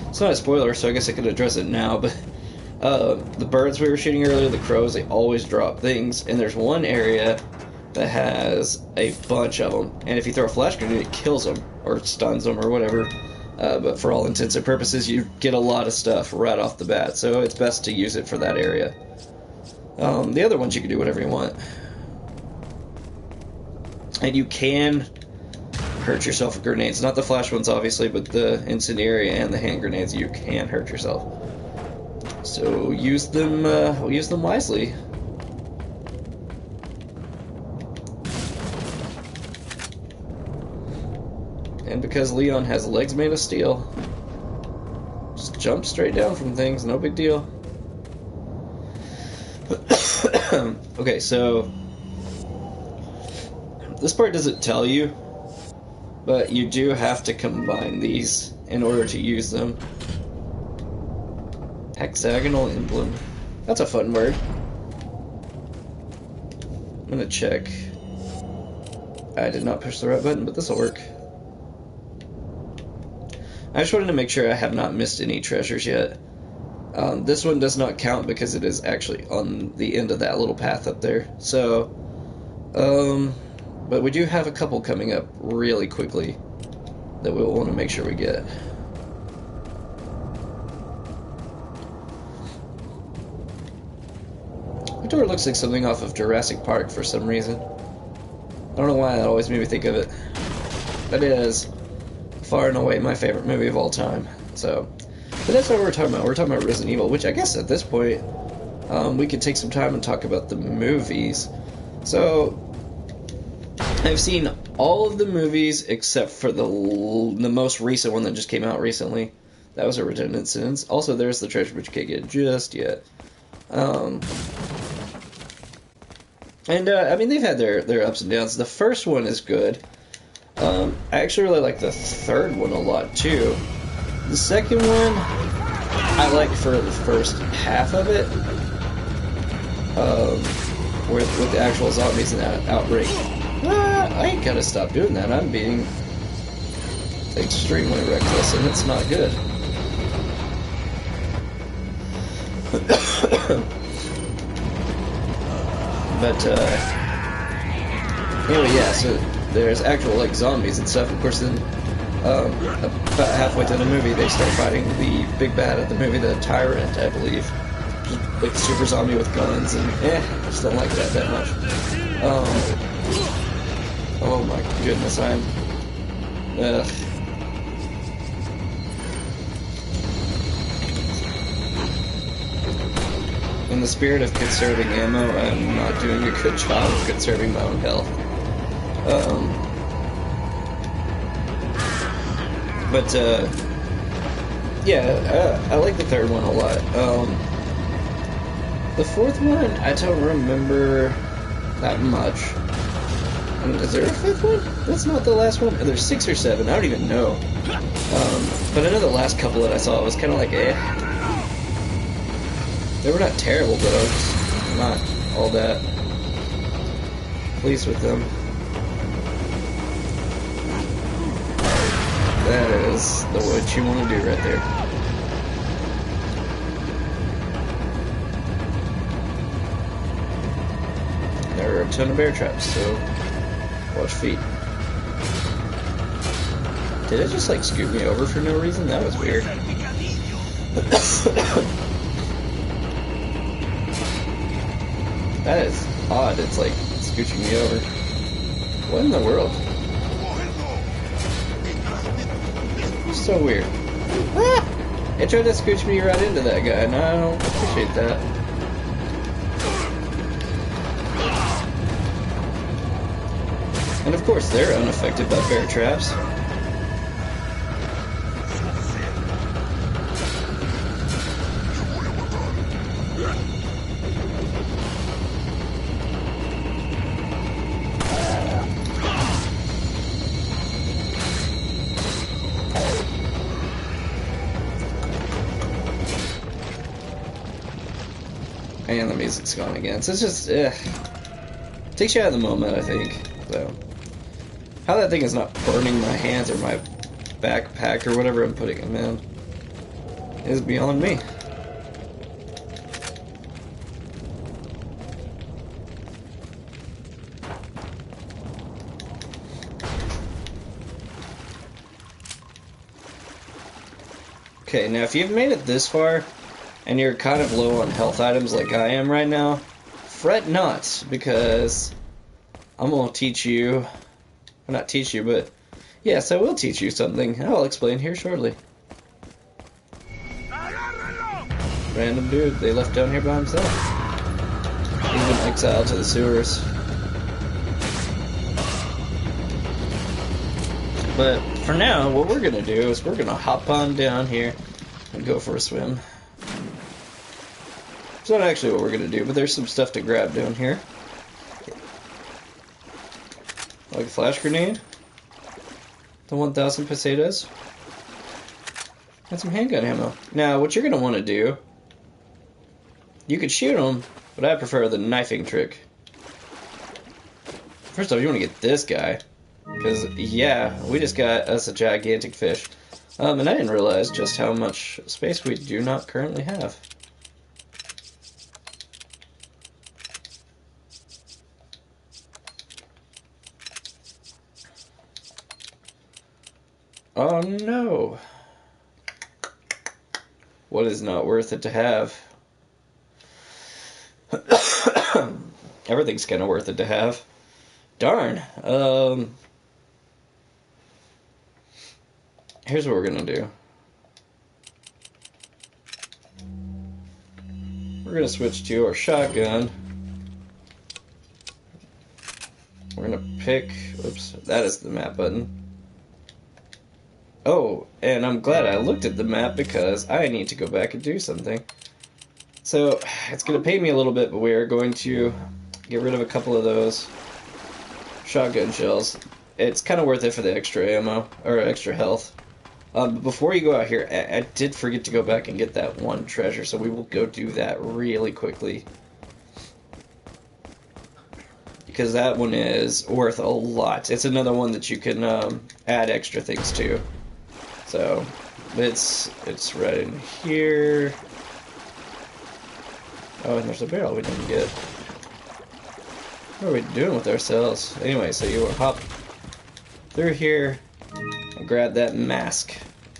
it's not a spoiler, so I guess I could address it now, but The birds we were shooting earlier, the crows, they always drop things, and there's one area that has a bunch of them, and if you throw a flash grenade, it kills them, or stuns them, or whatever. But for all intents and purposes, you get a lot of stuff right off the bat, so it's best to use it for that area. The other ones you can do whatever you want. And you can hurt yourself with grenades. Not the flash ones, obviously, but the incendiary and the hand grenades, you can hurt yourself. So use them wisely. And because Leon has legs made of steel, just jump straight down from things, no big deal. Okay, so this part doesn't tell you, but you do have to combine these in order to use them. Hexagonal emblem. That's a fun word. I'm gonna check. I did not push the right button, but this will work. I just wanted to make sure I have not missed any treasures yet. This one does not count because it is actually on the end of that little path up there. So, but we do have a couple coming up really quickly that we'll want to make sure we get. The door looks like something off of Jurassic Park for some reason. I don't know why that always made me think of it. That is far and away my favorite movie of all time. So, but that's not what we're talking about. We're talking about Resident Evil, which I guess at this point we could take some time and talk about the movies. So, I've seen all of the movies except for the most recent one that just came out recently. That was a redundant sentence. Also, there's the treasure, but you can't get just yet. I mean, they've had their ups and downs. The first one is good. I actually really like the third one a lot, too. The second one, I like for the first half of it, with the actual zombies and that outbreak. I ain't gotta stop doing that. I'm being extremely reckless, and it's not good. But, anyway, yeah, so there's actual, like, zombies and stuff. Of course, then, about halfway through the movie, they start fighting the big bad of the movie, the Tyrant, I believe. Just, like, super zombie with guns, and, I just don't like that much. Oh my goodness, in the spirit of conserving ammo, I'm not doing a good job of conserving my own health. Yeah, I like the third one a lot. The fourth one, I don't remember that much. Is there a fifth one? That's not the last one? There's 6 or 7, I don't even know. But I know the last couple that I saw was kind of like, They were not terrible, but I was just not all that pleased with them. That is what you want to do right there. There are a ton of bear traps, so watch feet. Did it just like scoop me over for no reason? That was weird. That is odd. It's like scooching me over. What in the world? So weird. Ah! It tried to scooch me right into that guy, and I don't appreciate that. And of course, they're unaffected by bear traps. And the music's gone again. So it's just, takes you out of the moment, I think. So, how that thing is not burning my hands or my backpack or whatever I'm putting them in is beyond me. Okay, now if you've made it this far, and you're kind of low on health items like I am right now, fret not, because I'm gonna teach you, well, not teach you, but yes, I will teach you something. I'll explain here shortly. Random dude they left down here by himself. He's been exiled to the sewers. But for now, what we're gonna do is we're gonna hop on down here and go for a swim. It's not actually what we're gonna do, but there's some stuff to grab down here. Like a flash grenade. The 1,000 pesetas. And some handgun ammo. Now, what you're gonna want to do, you could shoot them, but I prefer the knifing trick. First off, you want to get this guy. Because, yeah, we just got us a gigantic fish. And I didn't realize just how much space we do not currently have. Oh no! What is not worth it to have? Everything's kind of worth it to have. Darn. Here's what we're gonna do. We're gonna switch to our shotgun. We're gonna pick... Oops, that is the map button. Oh, and I'm glad I looked at the map because I need to go back and do something. So, it's going to pay me a little bit, but we are going to get rid of a couple of those shotgun shells. It's kind of worth it for the extra ammo, or extra health. But before you go out here, I did forget to go back and get that one treasure, so we will go do that really quickly. Because that one is worth a lot. It's another one that you can add extra things to. So, it's right in here. Oh, and there's a barrel we didn't get. What are we doing with ourselves? Anyway, so you will hop through here and grab that mask,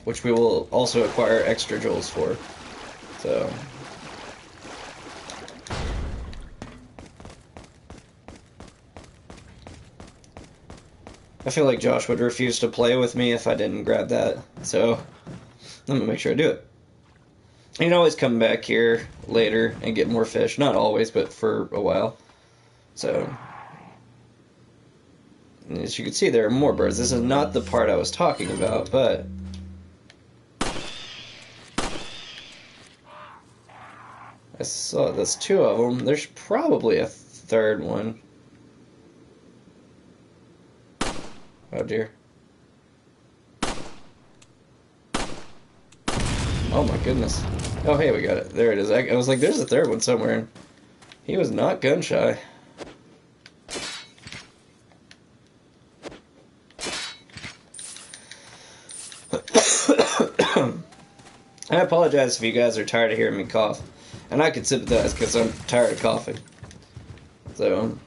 which we will also acquire extra jewels for. So, I feel like Josh would refuse to play with me if I didn't grab that, so I'm gonna make sure I do it. You can always come back here later and get more fish. Not always, but for a while. So, as you can see, there are more birds. This is not the part I was talking about, but I saw that's two of them. There's probably a third one. Oh dear. Oh my goodness. Oh hey, we got it. There it is. I was like, there's a third one somewhere. And he was not gun shy. I apologize if you guys are tired of hearing me cough. And I can sympathize because I'm tired of coughing. So,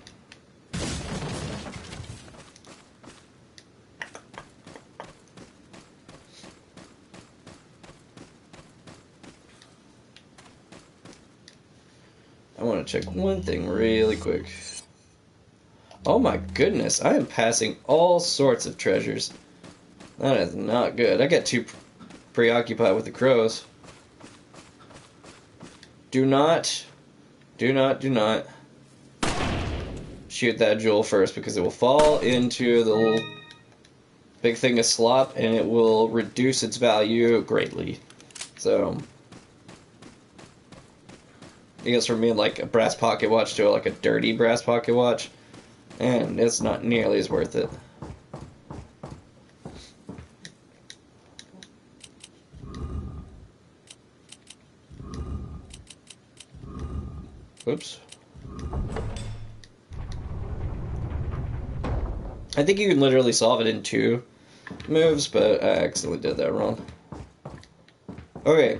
I want to check one thing really quick. Oh my goodness, I am passing all sorts of treasures. That is not good. I got too preoccupied with the crows. Do not shoot that jewel first, because it will fall into the little big thing of slop and it will reduce its value greatly. So, it goes from being like a brass pocket watch to like a dirty brass pocket watch, and it's not nearly as worth it. Oops. I think you can literally solve it in 2 moves, but I accidentally did that wrong. Okay,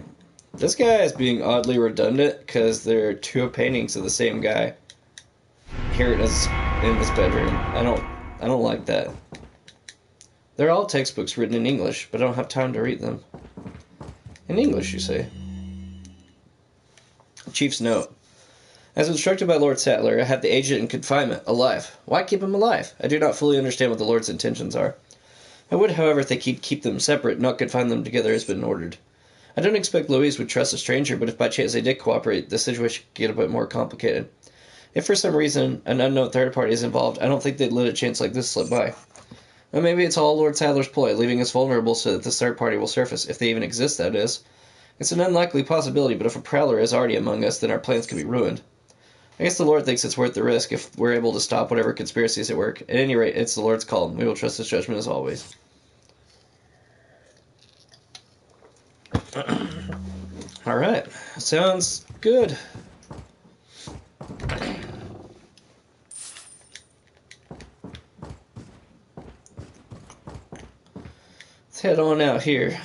this guy is being oddly redundant because there are 2 paintings of the same guy. Here it is in this bedroom. I don't like that. They're all textbooks written in English, but I don't have time to read them. In English, you say? Chief's note. As instructed by Lord Sattler, I have the agent in confinement, alive. Why keep him alive? I do not fully understand what the Lord's intentions are. I would, however, think he'd keep them separate, not confine them together as been ordered. I don't expect Louise would trust a stranger, but if by chance they did cooperate, the situation could get a bit more complicated. If for some reason an unknown third party is involved, I don't think they'd let a chance like this slip by. Or maybe it's all Lord Sattler's ploy, leaving us vulnerable so that this third party will surface, if they even exist, that is. It's an unlikely possibility, but if a prowler is already among us, then our plans could be ruined. I guess the Lord thinks it's worth the risk if we're able to stop whatever conspiracy is at work. At any rate, it's the Lord's call. We will trust his judgment as always. Alright, sounds good. Let's head on out here.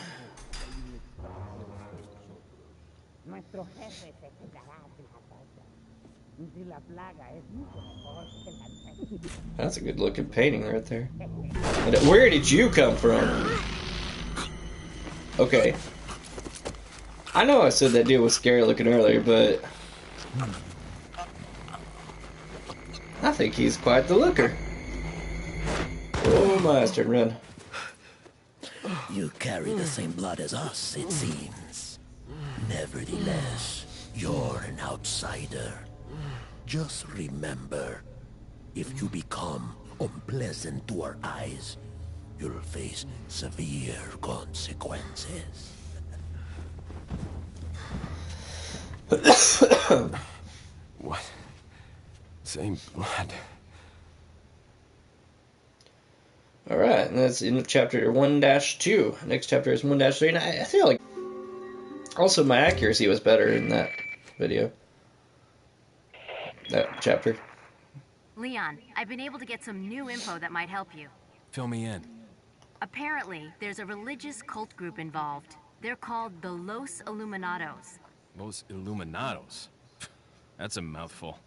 That's a good looking painting right there. Where did you come from? Okay. I know I said that dude was scary looking earlier, but I think he's quite the looker. Oh my, it's turn run. You carry the same blood as us, it seems. Nevertheless, you're an outsider. Just remember, if you become unpleasant to our eyes, you'll face severe consequences. What? Same blood. Alright, and that's in chapter 1-2. Next chapter is 1-3, and I feel like also my accuracy was better in that video. That chapter. Leon, I've been able to get some new info that might help you. Fill me in. Apparently, there's a religious cult group involved. They're called the Los Illuminados. Los Illuminados. That's a mouthful.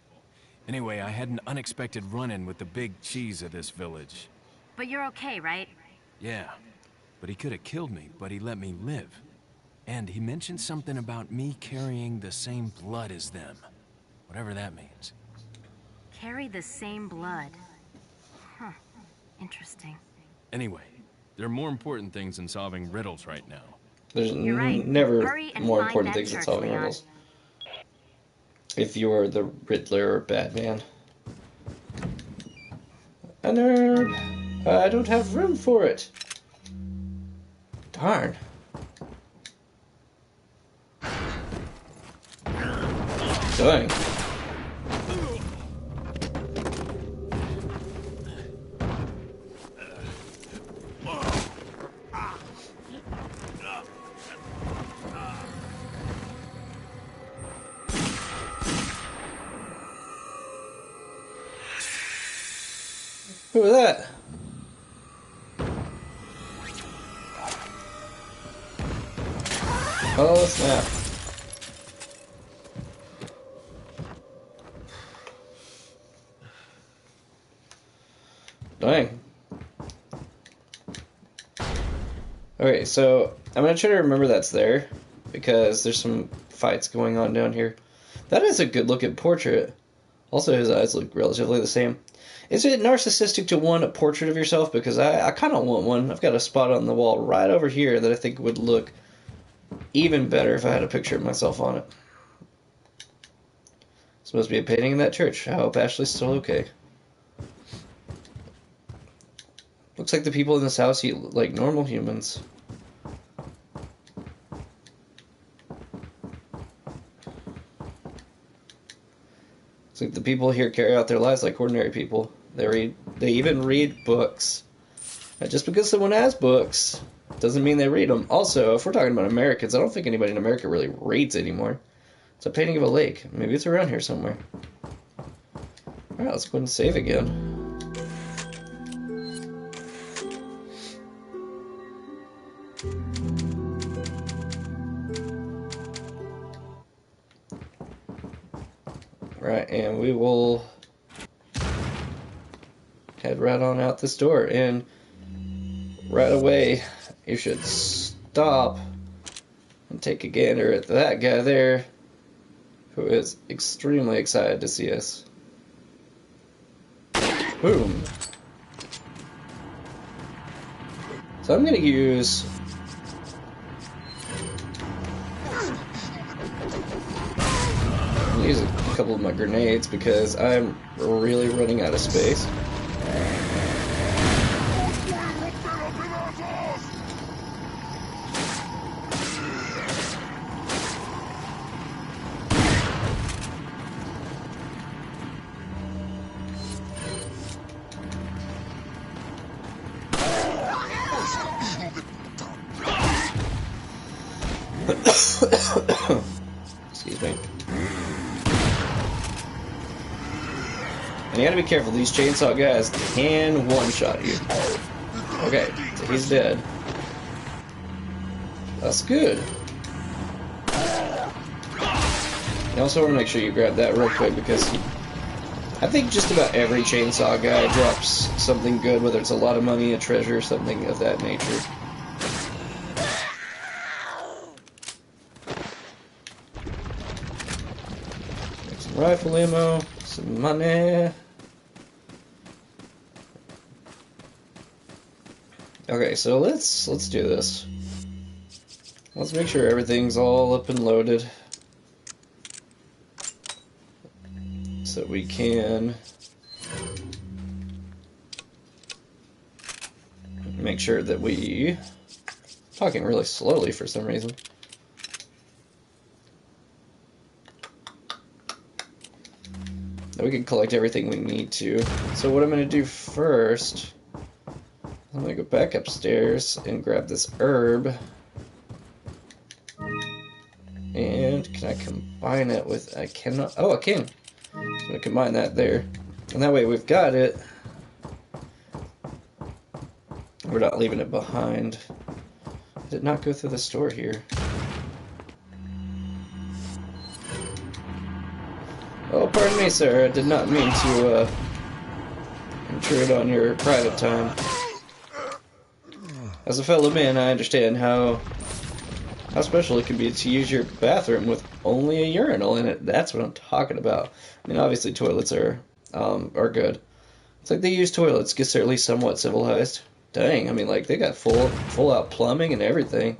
Anyway, I had an unexpected run-in with the big cheese of this village. But you're okay, right? Yeah, but he could have killed me, but he let me live. And he mentioned something about me carrying the same blood as them. Whatever that means. Carry the same blood. Huh. Interesting. Anyway, there are more important things than solving riddles right now. There's You're right. never Hurry and more find important that things than church, solving Leon. riddles. If you're the Riddler or Batman. A nerve. I don't have room for it. Darn. Dang. Who was that? Oh snap. Dang. Okay, so I'm gonna try to remember that's there because there's some fights going on down here. That is a good looking portrait. Also, his eyes look relatively the same. Is it narcissistic to want a portrait of yourself? Because I kind of want one. I've got a spot on the wall right over here that I think would look even better if I had a picture of myself on it. Supposed to be a painting in that church. I hope Ashley's still okay. Looks like the people in this house eat like normal humans. It's like the people here carry out their lives like ordinary people. They even read books. And just because someone has books doesn't mean they read them. Also, if we're talking about Americans, I don't think anybody in America really reads anymore. It's a painting of a lake. Maybe it's around here somewhere. Alright, let's go ahead and save again. Right, and we will head right on out this door, and right away you should stop and take a gander at that guy there, who is extremely excited to see us. Boom. So I'm going to use a couple of my grenades because I'm really running out of space. Excuse me. And you gotta be careful, these chainsaw guys can one-shot you. Okay, so he's dead. That's good. You also want to make sure you grab that real quick because I think just about every chainsaw guy drops something good, whether it's a lot of money, a treasure, something of that nature. Some rifle ammo, some money. Okay, so let's do this. Let's make sure everything's all up and loaded so we can make sure that we talking really slowly for some reason. That we can collect everything we need to. So what I'm going to do first, I'm going to go back upstairs and grab this herb. And can I combine it with, I cannot, oh I can. I'm going to combine that there. And that way we've got it. We're not leaving it behind. I did not go through the store here. Oh, pardon me, sir. I did not mean to intrude on your private time. As a fellow man, I understand how special it can be to use your bathroom with only a urinal in it. That's what I'm talking about. I mean, obviously toilets are good. It's like they use toilets, gets they're at least somewhat civilized. Dang, I mean, like they got full out plumbing and everything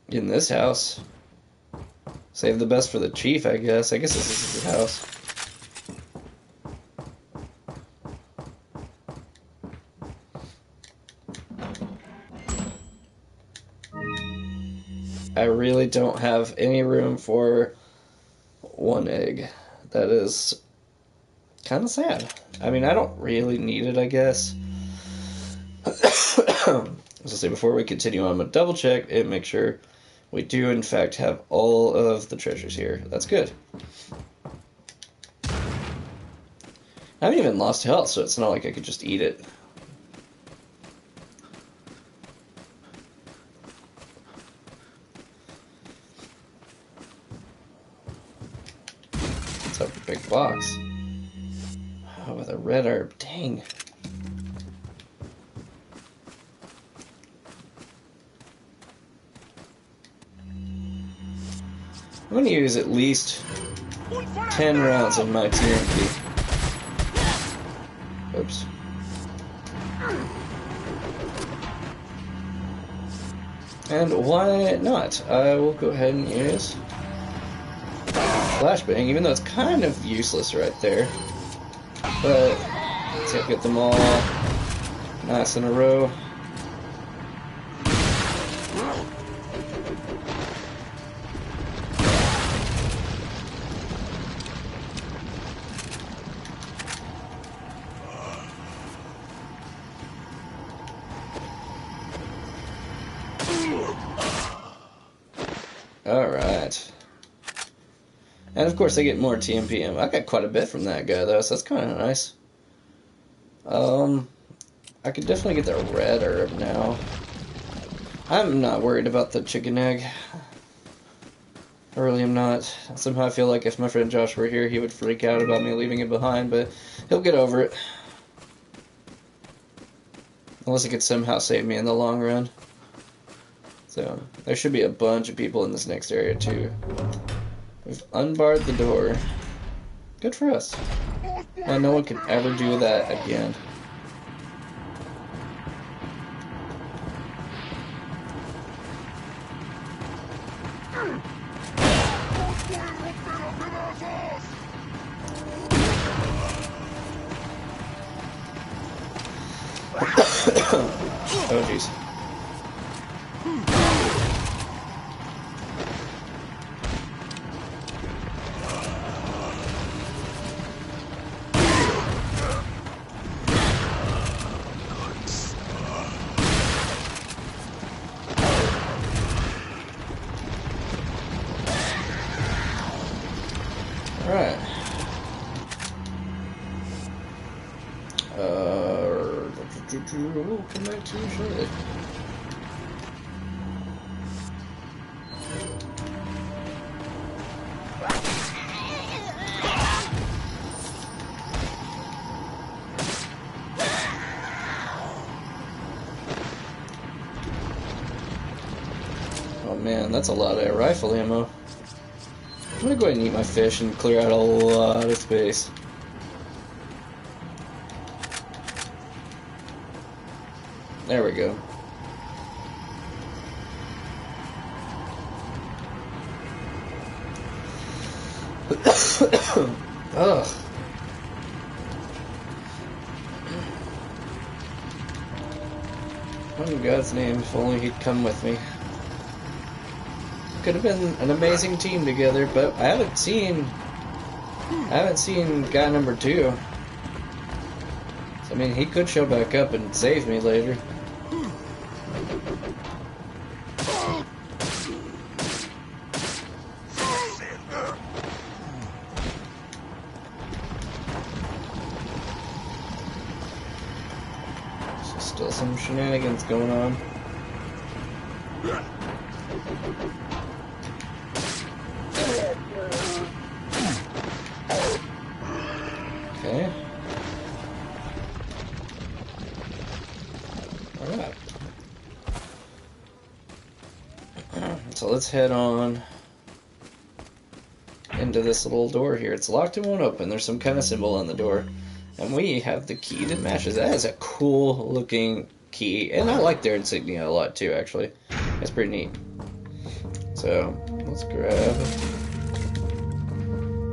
in this house. Save the best for the chief, I guess. I guess this is his house. I really don't have any room for one egg. That is kind of sad. I mean, I don't really need it, I guess. As I say, before we continue on, I'm going to double check and make sure we do, in fact, have all of the treasures here. That's good. I haven't even lost health, so it's not like I could just eat it. Let's have a big box. Oh, with a red herb. Dang. I'm going to use at least 10 rounds of my TNT. Oops. And why not? I will go ahead and use Flashbang, even though it's kind of useless right there. But let's get them all nice in a row. Alright. And of course I get more TMPM. I got quite a bit from that guy though, so that's kind of nice. I could definitely get the red herb now. I'm not worried about the chicken egg. I really am not. Somehow I feel like if my friend Josh were here, he would freak out about me leaving it behind, but he'll get over it. Unless it could somehow save me in the long run. So, there should be a bunch of people in this next area, too. We've unbarred the door. Good for us. And no one can ever do that again. Oh, jeez. Alright. We'll come back to you shortly. Oh man, that's a lot of rifle ammo. I'm gonna go ahead and eat my fish and clear out a lot of space. There we go. Ugh. What in God's name, if only he'd come with me. Could have been an amazing team together, but I haven't seen guy number 2. So, I mean, he could show back up and save me later. There's still some shenanigans going on. Okay. Alright. So let's head on into this little door here. It's locked and won't open. There's some kind of symbol on the door. And we have the key that matches. That is a cool looking key. And I like their insignia a lot too, actually. It's pretty neat. So, let's grab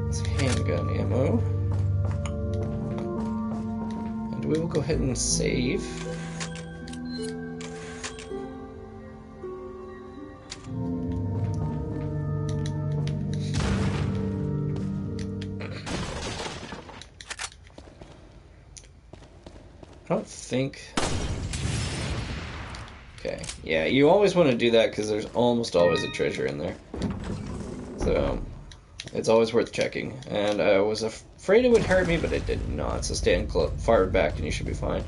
this handgun ammo. And we will go ahead and save. I don't think... Okay, yeah, you always want to do that because there's almost always a treasure in there. So, it's always worth checking. And I was afraid it would hurt me, but it did not. So stand far back and you should be fine.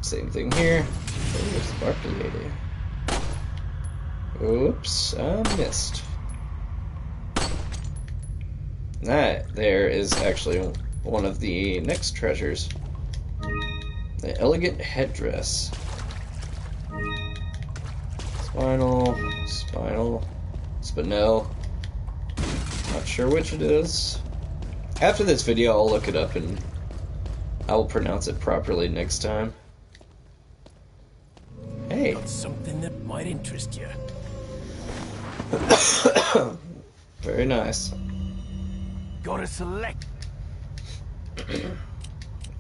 Same thing here. Oh, sparkly lady. Oops, I missed. That there is actually one of the next treasures. The elegant headdress. Spinel. Not sure which it is. After this video, I'll look it up and I'll pronounce it properly next time. Hey. Got something that might interest you. Very nice. Gotta select.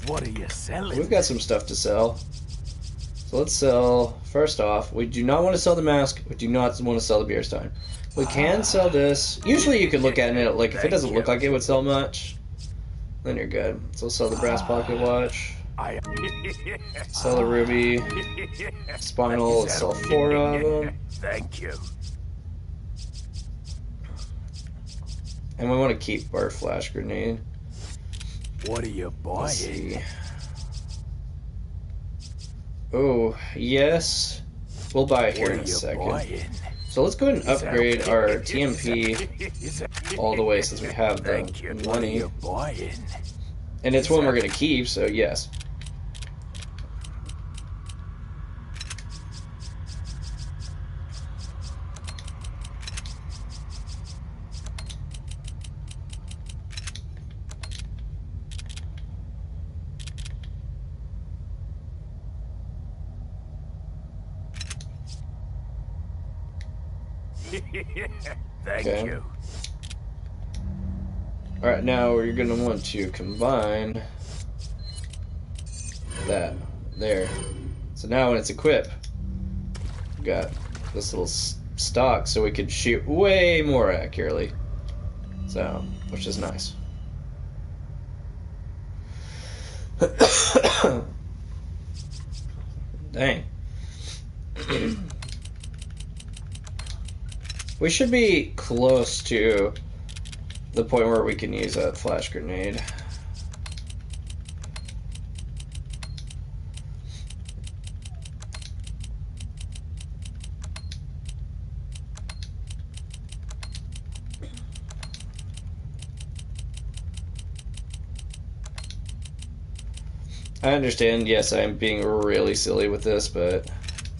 What are you selling? We've got some stuff to sell. So let's sell, first off, we do not want to sell the mask, we do not want to sell the beer stein. We can sell this. Usually you can look at it, like if it doesn't look like it would sell much, then you're good. So we'll sell the brass pocket watch, sell the ruby, spinel, let's sell 4 of them. Thank you. And we want to keep our flash grenade. What are you Let's see. buying? Oh, yes. We'll buy it here in a second. So let's go ahead and upgrade our TMP all the way since we have the money. Buying? And it's one we're going to keep, so yes. Thank Okay. you. Alright, now you're going to want to combine that there. So now when it's equipped, we've got this little stock so we could shoot way more accurately. So, which is nice. Dang. We should be close to the point where we can use that flash grenade. I understand, yes, I'm being really silly with this, but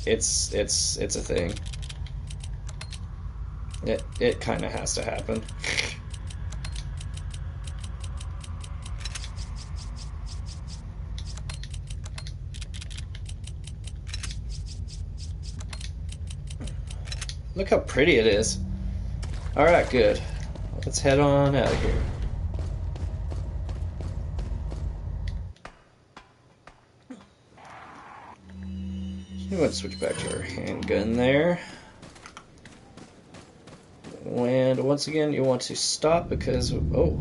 it's a thing. It kind of has to happen. Look how pretty it is. Alright, good. Let's head on out of here. You want to switch back to our handgun there. And once again, you want to stop because... Oh.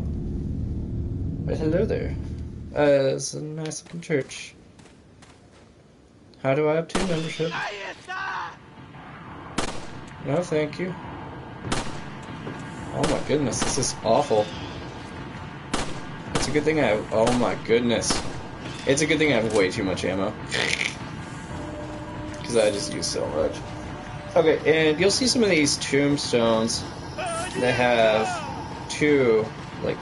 Well, hello there. It's a nice looking church. How do I obtain membership? No, thank you. Oh my goodness, this is awful. It's a good thing I have... Oh my goodness. It's a good thing I have way too much ammo. Because I just use so much. Okay, and you'll see some of these tombstones that have two, like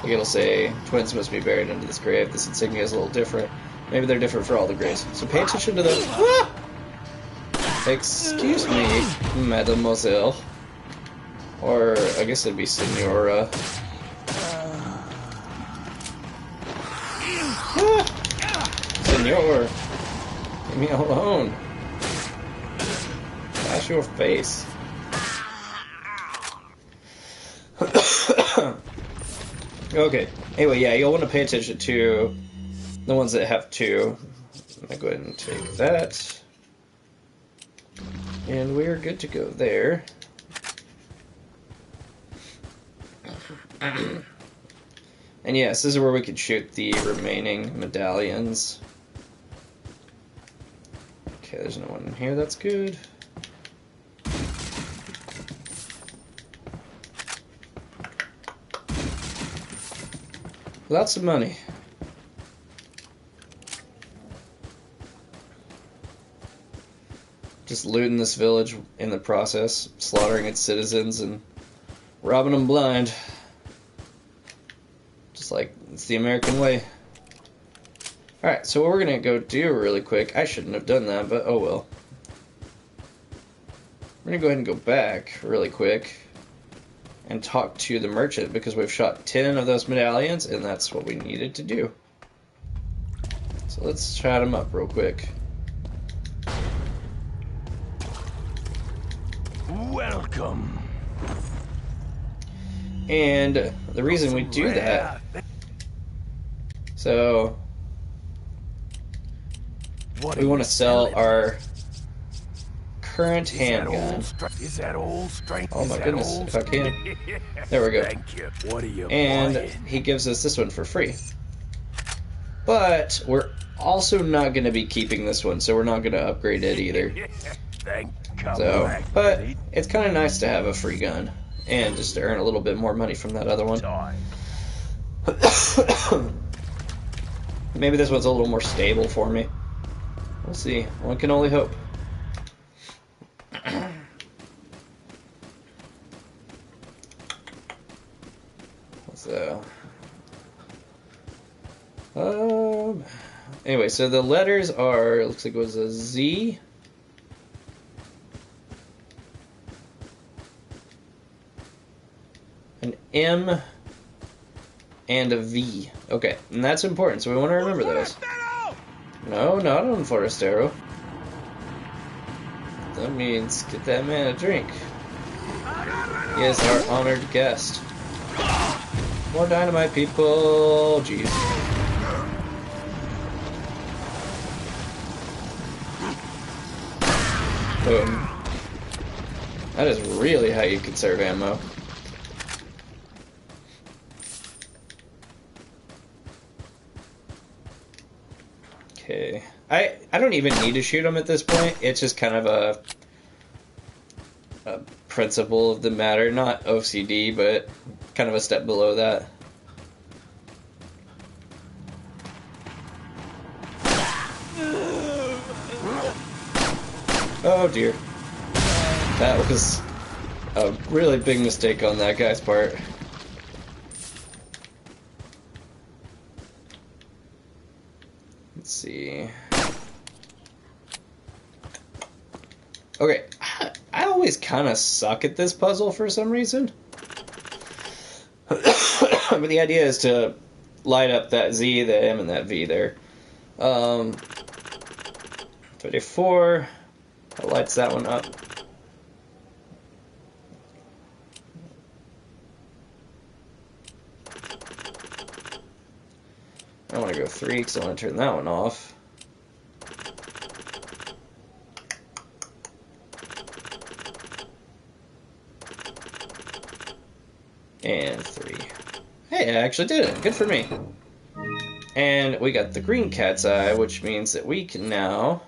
it'll say, twins must be buried under this grave. This insignia is a little different. Maybe they're different for all the graves. So pay attention to those. Ah! Excuse me, mademoiselle. Or, I guess it'd be senora. Ah! Senor! Leave me alone. Wash your face. Okay. Anyway, yeah, you'll want to pay attention to the ones that have two. I'm going to go ahead and take that. And we're good to go there. And yes, this is where we can shoot the remaining medallions. Okay, there's no one in here, that's good. Lots of money. Just looting this village in the process, slaughtering its citizens and robbing them blind. Just like it's the American way. Alright, so what we're gonna go do really quick, I shouldn't have done that, but oh well. We're gonna go ahead and go back really quick and talk to the merchant because we've shot 10 of those medallions and that's what we needed to do. So let's chat him up real quick. Welcome. And the reason we do that, so we want to sell our current handgun. Is that all strength? Oh my goodness, if I can. There we go. Thank you. What are you And buying? he gives us this one for free. But we're also not going to be keeping this one, so we're not going to upgrade it either. So, but it's kind of nice to have a free gun and just to earn a little bit more money from that other one. Maybe this one's a little more stable for me. We'll see. One can only hope. So, anyway, so the letters are, looks like it was a Z, an M, and a V. Okay, and that's important, so we want to remember those. No, not on Forestero. No, That means get that man a drink. He is our honored guest. More dynamite, people. Jeez. Boom. That is really how you conserve ammo. Okay. I don't even need to shoot him at this point. It's just kind of a principle of the matter. Not OCD, but kind of a step below that. Oh dear. That was a really big mistake on that guy's part. Let's see. Okay, I always kind of suck at this puzzle for some reason. But the idea is to light up that Z, the M, and that V there. 34. That lights that one up. I want to go 3 because I want to turn that one off. And 3. Hey, I actually did it. Good for me. And we got the green cat's eye, which means that we can now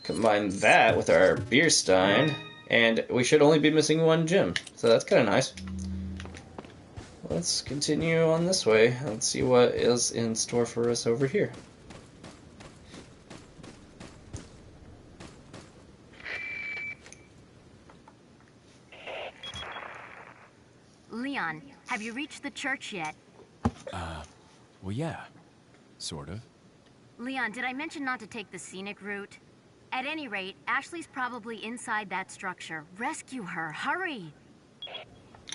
combine that with our beer stein, and we should only be missing 1 gem. So that's kind of nice. Let's continue on this way and see what is in store for us over here. Leon, have you reached the church yet? Well, yeah. Sort of. Leon, did I mention not to take the scenic route? At any rate, Ashley's probably inside that structure. Rescue her, hurry!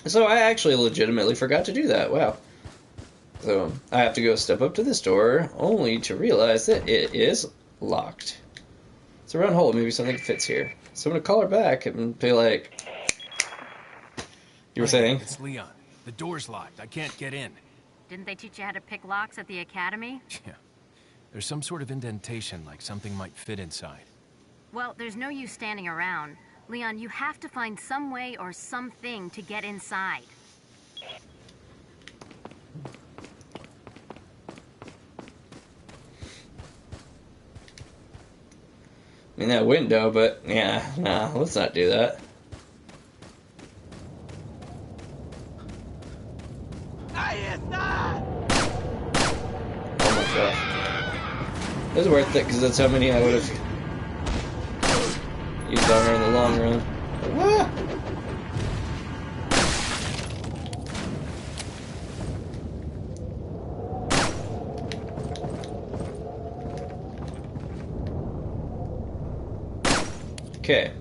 So I actually legitimately forgot to do that, wow. So I have to go step up to this door, only to realize that it is locked. It's a round hole, maybe something fits here. So I'm gonna call her back and be like... You were saying? It's Leon. The door's locked. I can't get in. Didn't they teach you how to pick locks at the academy? Yeah. There's some sort of indentation, like something might fit inside. Well, there's no use standing around. Leon, you have to find some way or something to get inside. I mean, that window, but yeah, nah, let's not do that. Oh my gosh. It was worth it, because that's how many I would have used on her in the long run. Ah! Okay.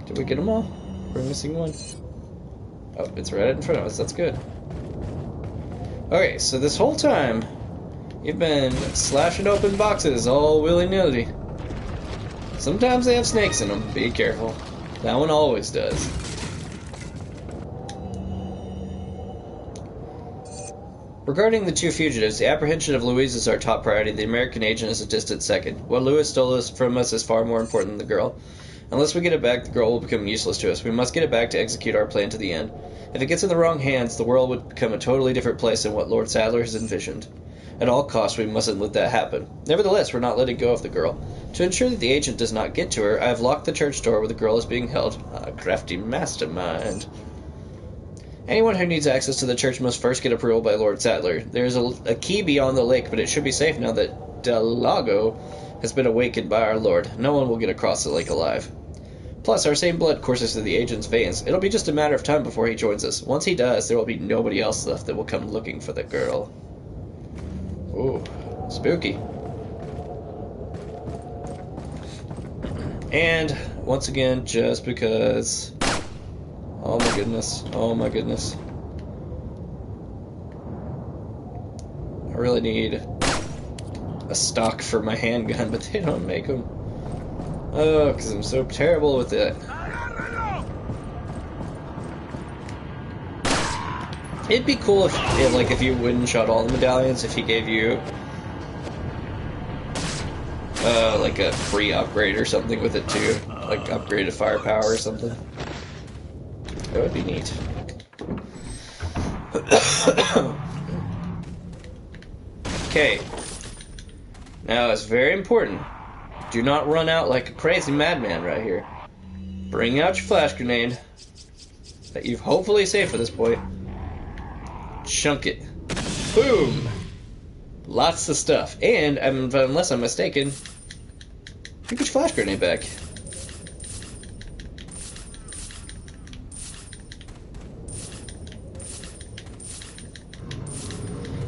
Did we get them all? We're missing one. Oh, it's right in front of us. That's good. Okay, so this whole time, you've been slashing open boxes all willy-nilly. Sometimes they have snakes in them. Be careful. That one always does. Regarding the 2 fugitives, the apprehension of Louise is our top priority. The American agent is a distant second. What Louis stole from us is far more important than the girl. Unless we get it back, the girl will become useless to us. We must get it back to execute our plan to the end. If it gets in the wrong hands, the world would become a totally different place than what Lord Sadler has envisioned. At all costs, we mustn't let that happen. Nevertheless, we're not letting go of the girl. To ensure that the agent does not get to her, I have locked the church door where the girl is being held. A crafty mastermind. Anyone who needs access to the church must first get approval by Lord Sadler. There is a key beyond the lake, but it should be safe now that Del Lago has been awakened by our Lord. No one will get across the lake alive. Plus, our same blood courses through the agent's veins. It'll be just a matter of time before he joins us. Once he does, there will be nobody else left that will come looking for the girl. Ooh, spooky. And, once again, just because... Oh my goodness, oh my goodness. I really need a stock for my handgun, but they don't make them. Oh, because I'm so terrible with it. It'd be cool if you wouldn't shot all the medallions, if he gave you like a free upgrade or something with it too, like upgraded firepower or something. That would be neat. Okay. Now it's very important. Do not run out like a crazy madman right here. Bring out your flash grenade that you've hopefully saved for this point. Chunk it. Boom! Lots of stuff. And, unless I'm mistaken, you get your flash grenade back.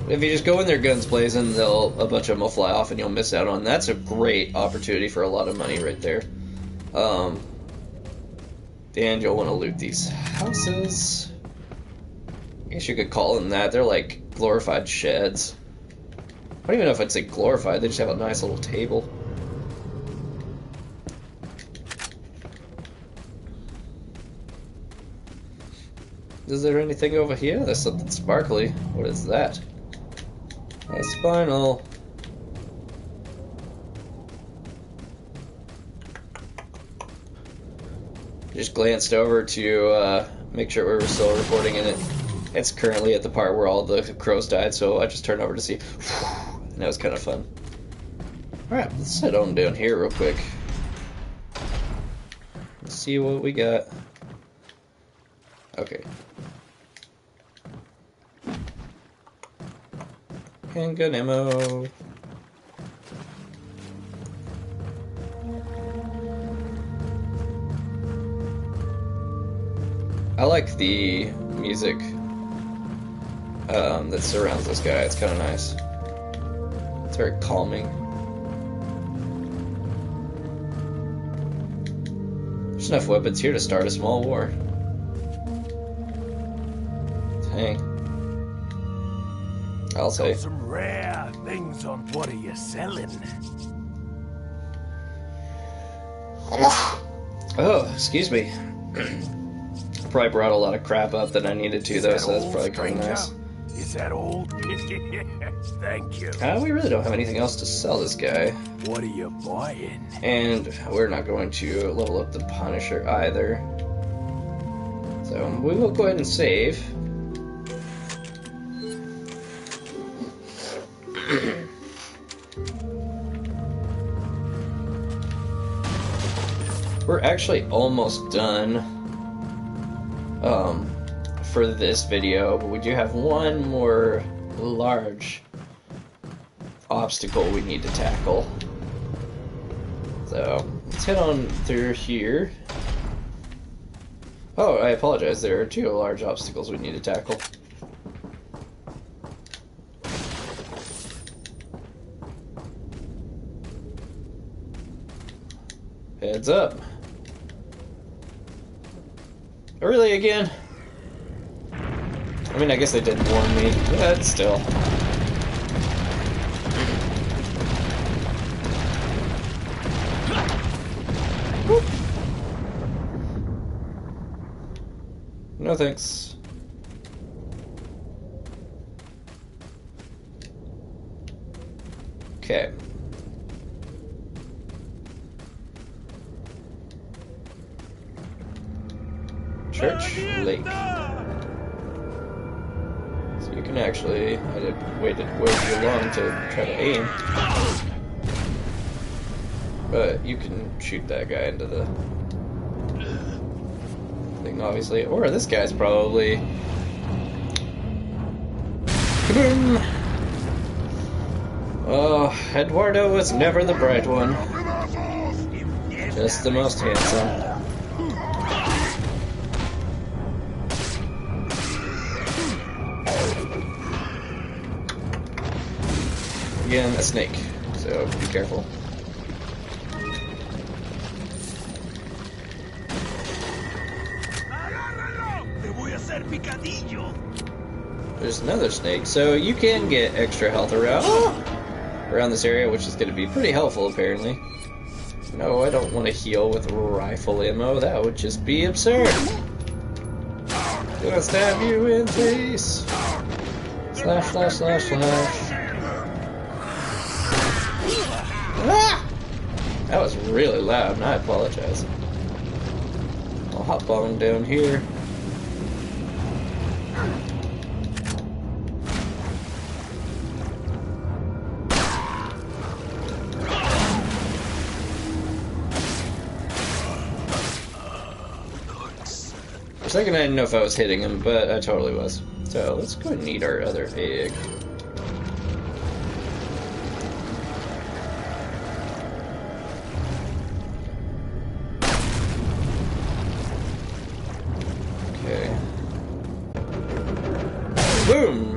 If you just go in there guns blazing, a bunch of them will fly off and you'll miss out on. That's a great opportunity for a lot of money right there. And you'll want to loot these houses. I guess you could call them that. They're like glorified sheds. I don't even know if I'd say glorified. They just have a nice little table. Is there anything over here? There's something sparkly. What is that? A spinal. Just glanced over to make sure we were still recording in it. It's currently at the part where all the crows died, so I just turned over to see. And that was kind of fun. Alright, let's head on down here real quick. Let's see what we got. Okay. Handgun ammo. I like the music that surrounds this guy. It's kind of nice. It's very calming. There's enough weapons here to start a small war. Dang. I'll say. Got some rare things on. What are you selling? Oh, excuse me. Probably brought a lot of crap up that I needed to, though, so that's probably kind of nice. Is that old? Thank you. We really don't have anything else to sell this guy. What are you buying? And we're not going to level up the Punisher either. So we will go ahead and save. We're actually almost done for this video, but we do have one more large obstacle we need to tackle. So let's head on through here. Oh, I apologize, there are two large obstacles we need to tackle. Heads up. Really, again? I mean, I guess they did warn me, but still. Whoop. No thanks. Okay. Church Lake. So you can actually, I did waited way too long to try to aim. But you can shoot that guy into the thing, obviously. Or this guy's probably... Kaboom! Oh, Eduardo was never the bright one. Just the most handsome. Again, a snake, so be careful. There's another snake, so you can get extra health around this area, which is going to be pretty helpful, apparently. No, I don't want to heal with rifle ammo. That would just be absurd. Gonna stab you in the face. Slash, slash, slash, slash. Ah! That was really loud, and I apologize. I'll hop on down here. For a second I didn't know if I was hitting him, but I totally was. So let's go ahead and eat our other egg. Okay. Boom!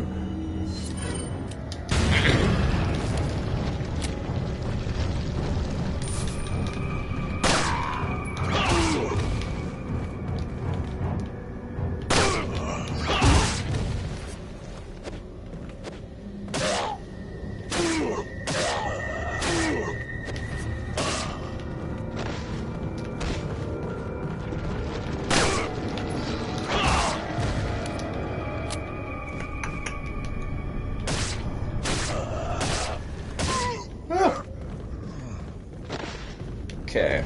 Okay.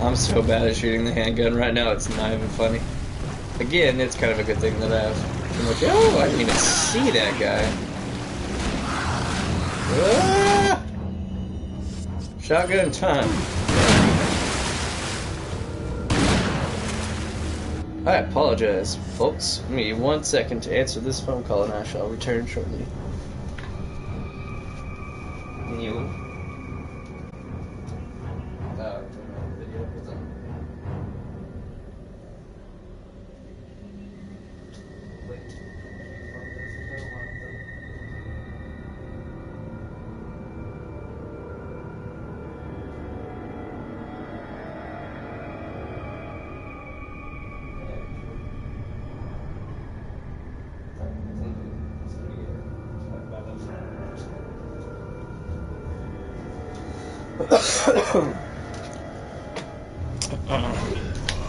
I'm so bad at shooting the handgun right now, it's not even funny. Again, it's kind of a good thing that I have too much. Oh, I didn't even see that guy. Ah! Shotgun time. I apologize, folks. Give me 1 second to answer this phone call and I shall return shortly. You.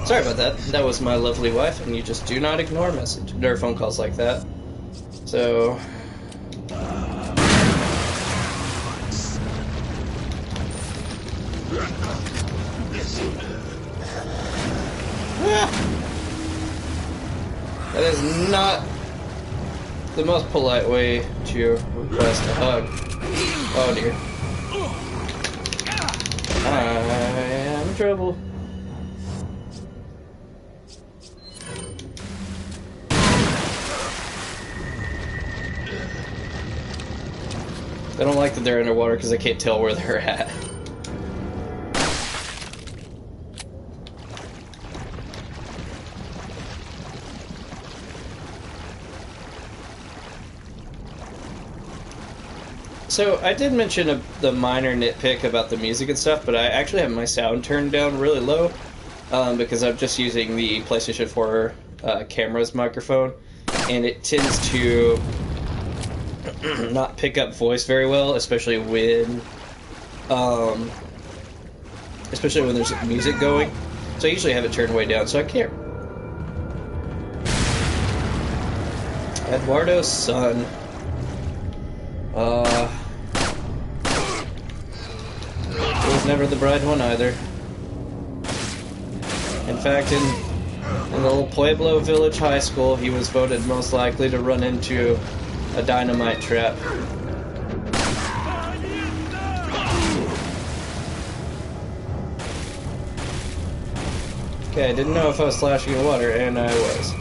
Sorry about that. That was my lovely wife, and you just do not ignore phone calls like that. So. That is not the most polite way to request a hug. Oh dear. I am in trouble. I don't like that they're underwater because I can't tell where they're at. So, I did mention the minor nitpick about the music and stuff, but I actually have my sound turned down really low because I'm just using the PlayStation 4 camera's microphone, and it tends to not pick up voice very well, especially when there's music going. So I usually have it turned way down, so I can't. Eduardo's son. He was never the bright one either. In fact, in the little Pueblo Village High School, he was voted most likely to run into a dynamite trap. Okay, I didn't know if I was splashing in water, and I was.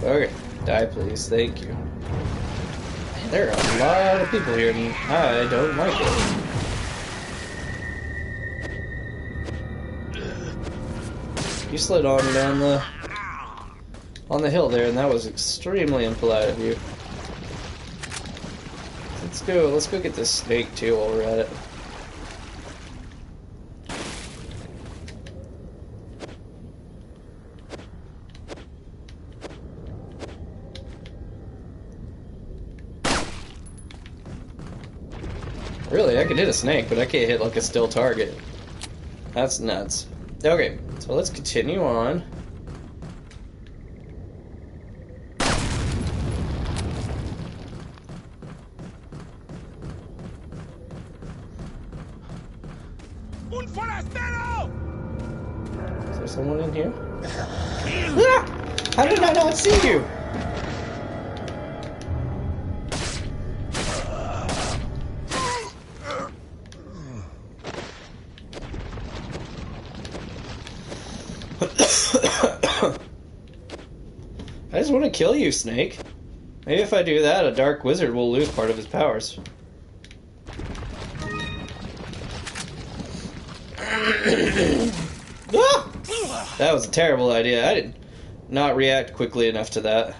Okay, die please, thank you. There are a lot of people here, and I don't like it. You slid on down on the hill there, and that was extremely impolite of you. Let's go get this snake too while we're at it. Really, I could hit a snake, but I can't hit like a still target. That's nuts. Okay, so let's continue on. Un forastero! Is there someone in here? Ah! How did I not see you? I just want to kill you, Snake. Maybe if I do that, a dark wizard will lose part of his powers. Ah! That was a terrible idea. I did not react quickly enough to that.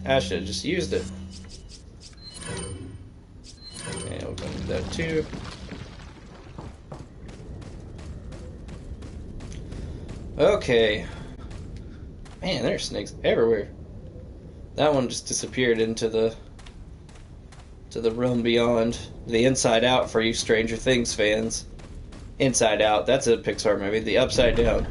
I should have just used it. And we'll go do that too. Okay. Man, there's snakes everywhere. That one just disappeared into the realm beyond. The Inside Out for you Stranger Things fans. Inside Out, that's a Pixar movie. The Upside Down.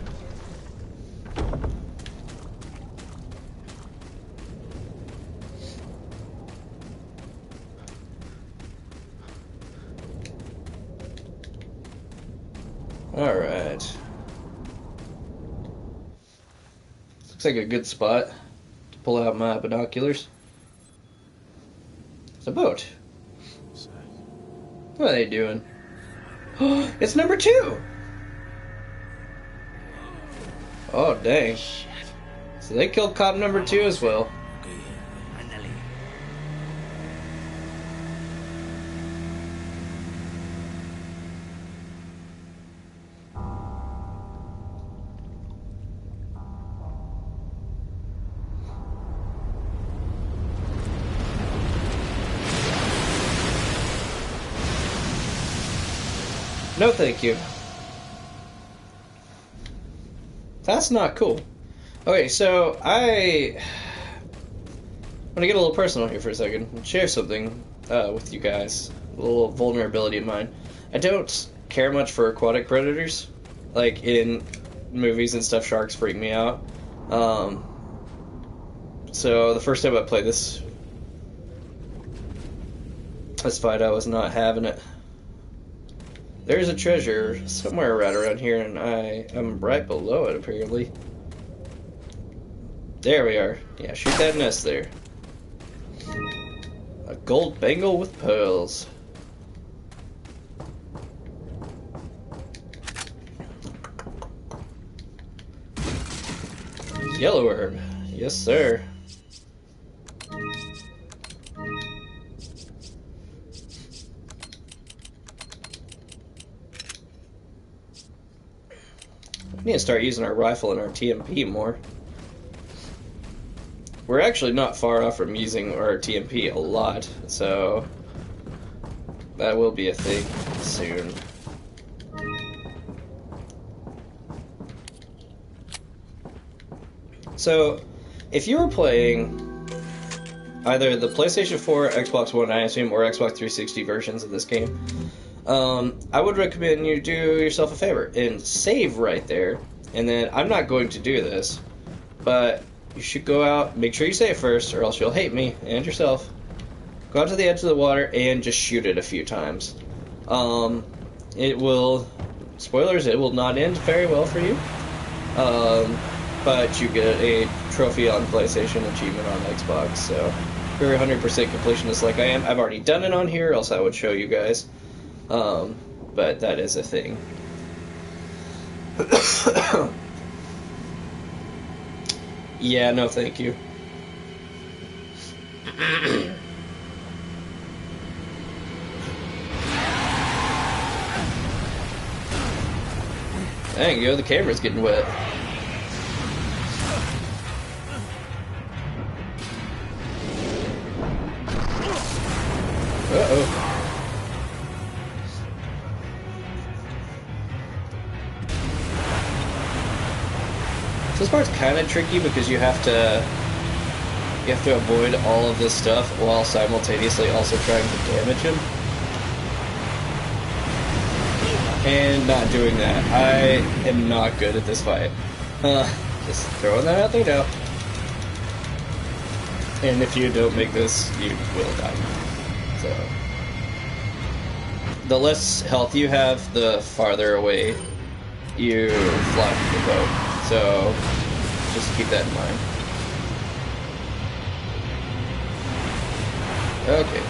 Alright. Looks like a good spot to pull out my binoculars. It's a boat. What are they doing? It's number 2! Oh, dang. So they killed cop number 2 as well. No, thank you. That's not cool. Okay, so I want to get a little personal here for a second and share something with you guys. A little vulnerability of mine. I don't care much for aquatic predators. Like in movies and stuff, sharks freak me out. So the first time I played this fight, I was not having it. There's a treasure somewhere right around here, and I am right below it, apparently. There we are. Yeah, shoot that nest there. A gold bangle with pearls. Yellow herb. Yes, sir. We need to start using our rifle and our TMP more. We're actually not far off from using our TMP a lot, so that will be a thing soon. So, if you were playing either the PlayStation 4, Xbox One, I assume, or Xbox 360 versions of this game, I would recommend you do yourself a favor and save right there. And then, I'm not going to do this, but you should go out, make sure you save first, or else you'll hate me and yourself. Go out to the edge of the water and just shoot it a few times. It will, spoilers, it will not end very well for you. But you get a trophy on PlayStation, achievement on Xbox, so if you're 100% completionist like I am, I've already done it on here, else I would show you guys. But that is a thing. Yeah, no thank you. Dang, yo, the camera's getting wet. Uh-oh. This part's kind of tricky because you have to You have to avoid all of this stuff while simultaneously also trying to damage him. And not doing that. I am not good at this fight. Just throwing that out there now. And if you don't make this, you will die. So, the less health you have, the farther away you fly from the boat. So, just keep that in mind. Okay.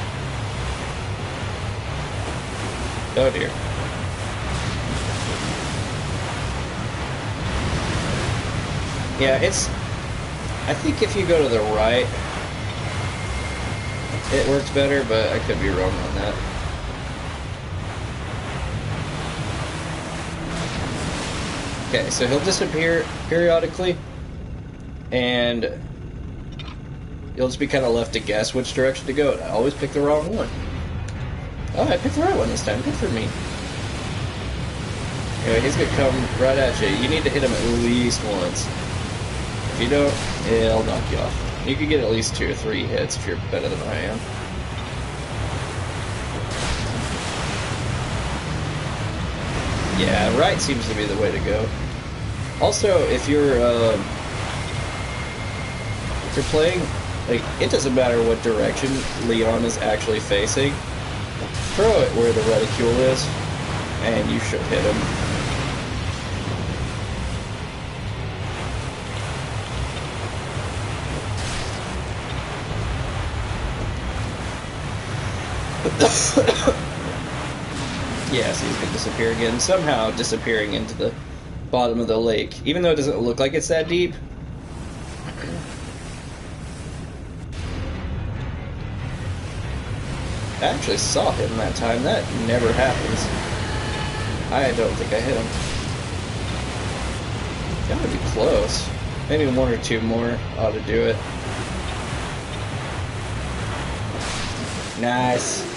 Oh dear. Yeah, I think if you go to the right, it works better, but I could be wrong on that. Okay, so he'll disappear periodically, and you'll just be kind of left to guess which direction to go. And I always pick the wrong one. Oh, I picked the right one this time. Good for me. Anyway, he's gonna come right at you. You need to hit him at least once. If you don't, it'll knock you off. You could get at least 2 or 3 hits if you're better than I am. Yeah, right seems to be the way to go. Also, if you're playing, like, it doesn't matter what direction Leon is actually facing. Throw it where the reticule is, and you should hit him. Yeah, so he's gonna disappear again. Somehow disappearing into the bottom of the lake. Even though it doesn't look like it's that deep. I actually saw him that time. That never happens. I don't think I hit him. Gotta be close. Maybe 1 or 2 more ought to do it. Nice.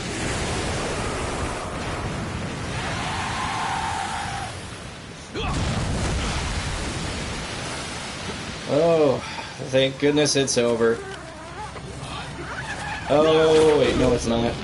Oh, thank goodness it's over. Oh, wait, no it's not.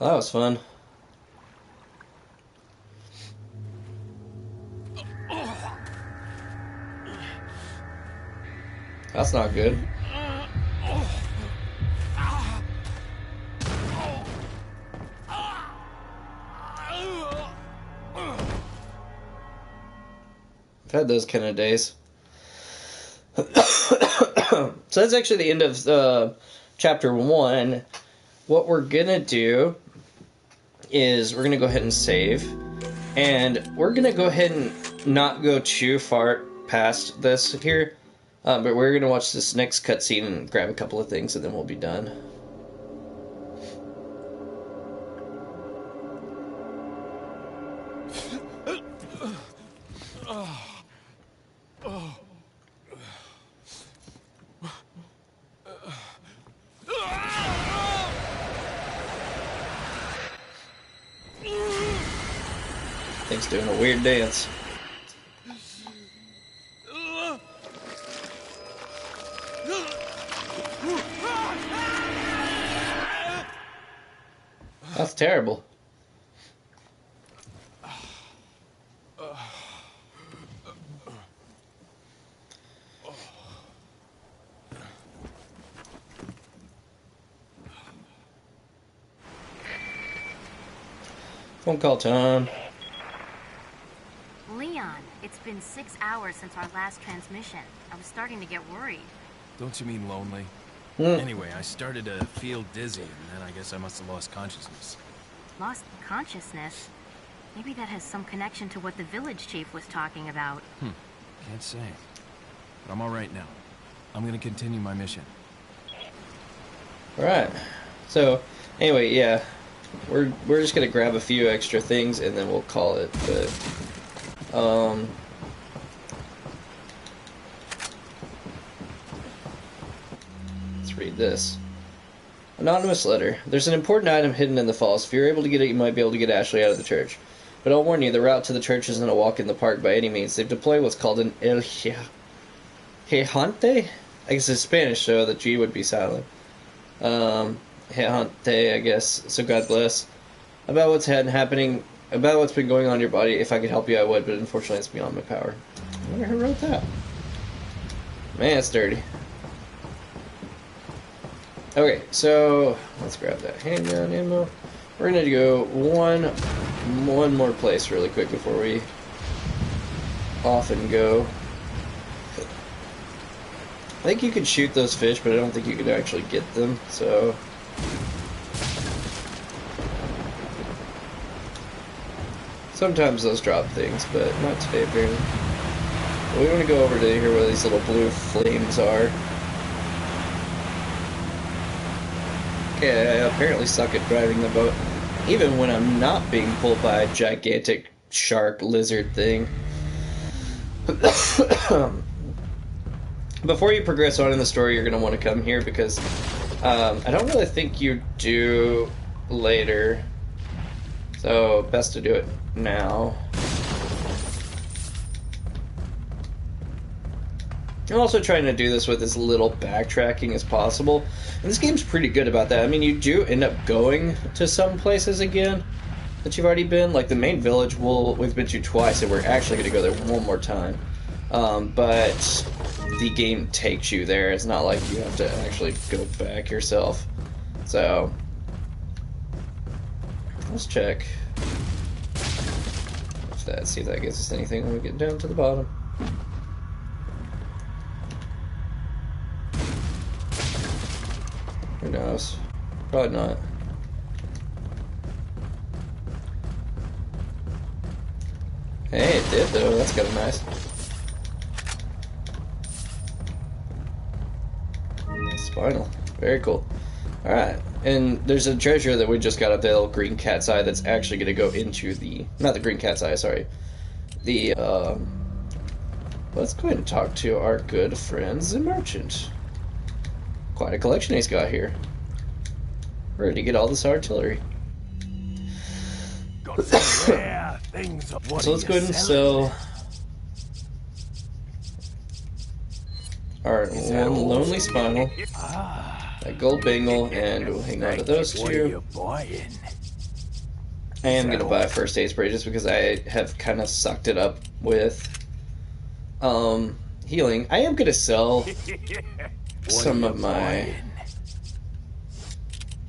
Well, that was fun. That's not good. I've had those kind of days. So that's actually the end of chapter 1. What we're gonna do is we're gonna go ahead and save, and we're gonna go ahead and not go too far past this here, but we're gonna watch this next cutscene and grab a couple of things, and then we'll be done. Thing's doing a weird dance. That's terrible. Phone call time. Leon, it's been 6 hours since our last transmission. I was starting to get worried. Don't you mean lonely? Mm. Anyway, I started to feel dizzy, and then I guess I must have lost consciousness. Lost consciousness? Maybe that has some connection to what the village chief was talking about. Can't say. But I'm all right now. I'm gonna continue my mission. Alright. So, anyway, yeah. We're just gonna grab a few extra things and then we'll call it, but let's read this. Anonymous letter. There's an important item hidden in the falls. If you're able to get it, you might be able to get Ashley out of the church. But I'll warn you, the route to the church isn't a walk in the park by any means. They've deployed what's called an El Gigante? I guess it's Spanish, so the G would be silent. Gigante, I guess. So God bless. About what's happening, about what's been going on in your body, if I could help you, I would, but unfortunately it's beyond my power. I wonder who wrote that. Man, it's dirty. Okay, so let's grab that handgun ammo. We're gonna go one more place really quick before we off and go. I think you could shoot those fish, but I don't think you could actually get them, so... Sometimes those drop things, but not today, apparently. But we want to go over to here where these little blue flames are. Okay, I apparently suck at driving the boat, even when I'm not being pulled by a gigantic shark lizard thing. Before you progress on in the story, you're going to want to come here because I don't really think you do later. So, best to do it now. I'm also trying to do this with as little backtracking as possible. And this game's pretty good about that. I mean, you do end up going to some places again that you've already been. Like the main village, we've been to twice, and we're actually going to go there one more time. But the game takes you there. It's not like you have to actually go back yourself. So, let's check. See if that gets us anything when we get down to the bottom. Who knows? Probably not. Hey, it did though. That's kind of nice. Spinal. Very cool. Alright. And there's a treasure that we just got up there, the little green cat's eye, that's actually going to go into the... Not the green cat's eye, sorry. The, Let's go ahead and talk to our good friend, the merchant. Quite a collection he's got here. Ready to get all this artillery. Got rare things. So let's go ahead and sell our one lonely spinal, that gold bangle, and we'll hang on to those two. I am going to buy a first aid spray just because I have kind of sucked it up with healing. I am going to sell some of my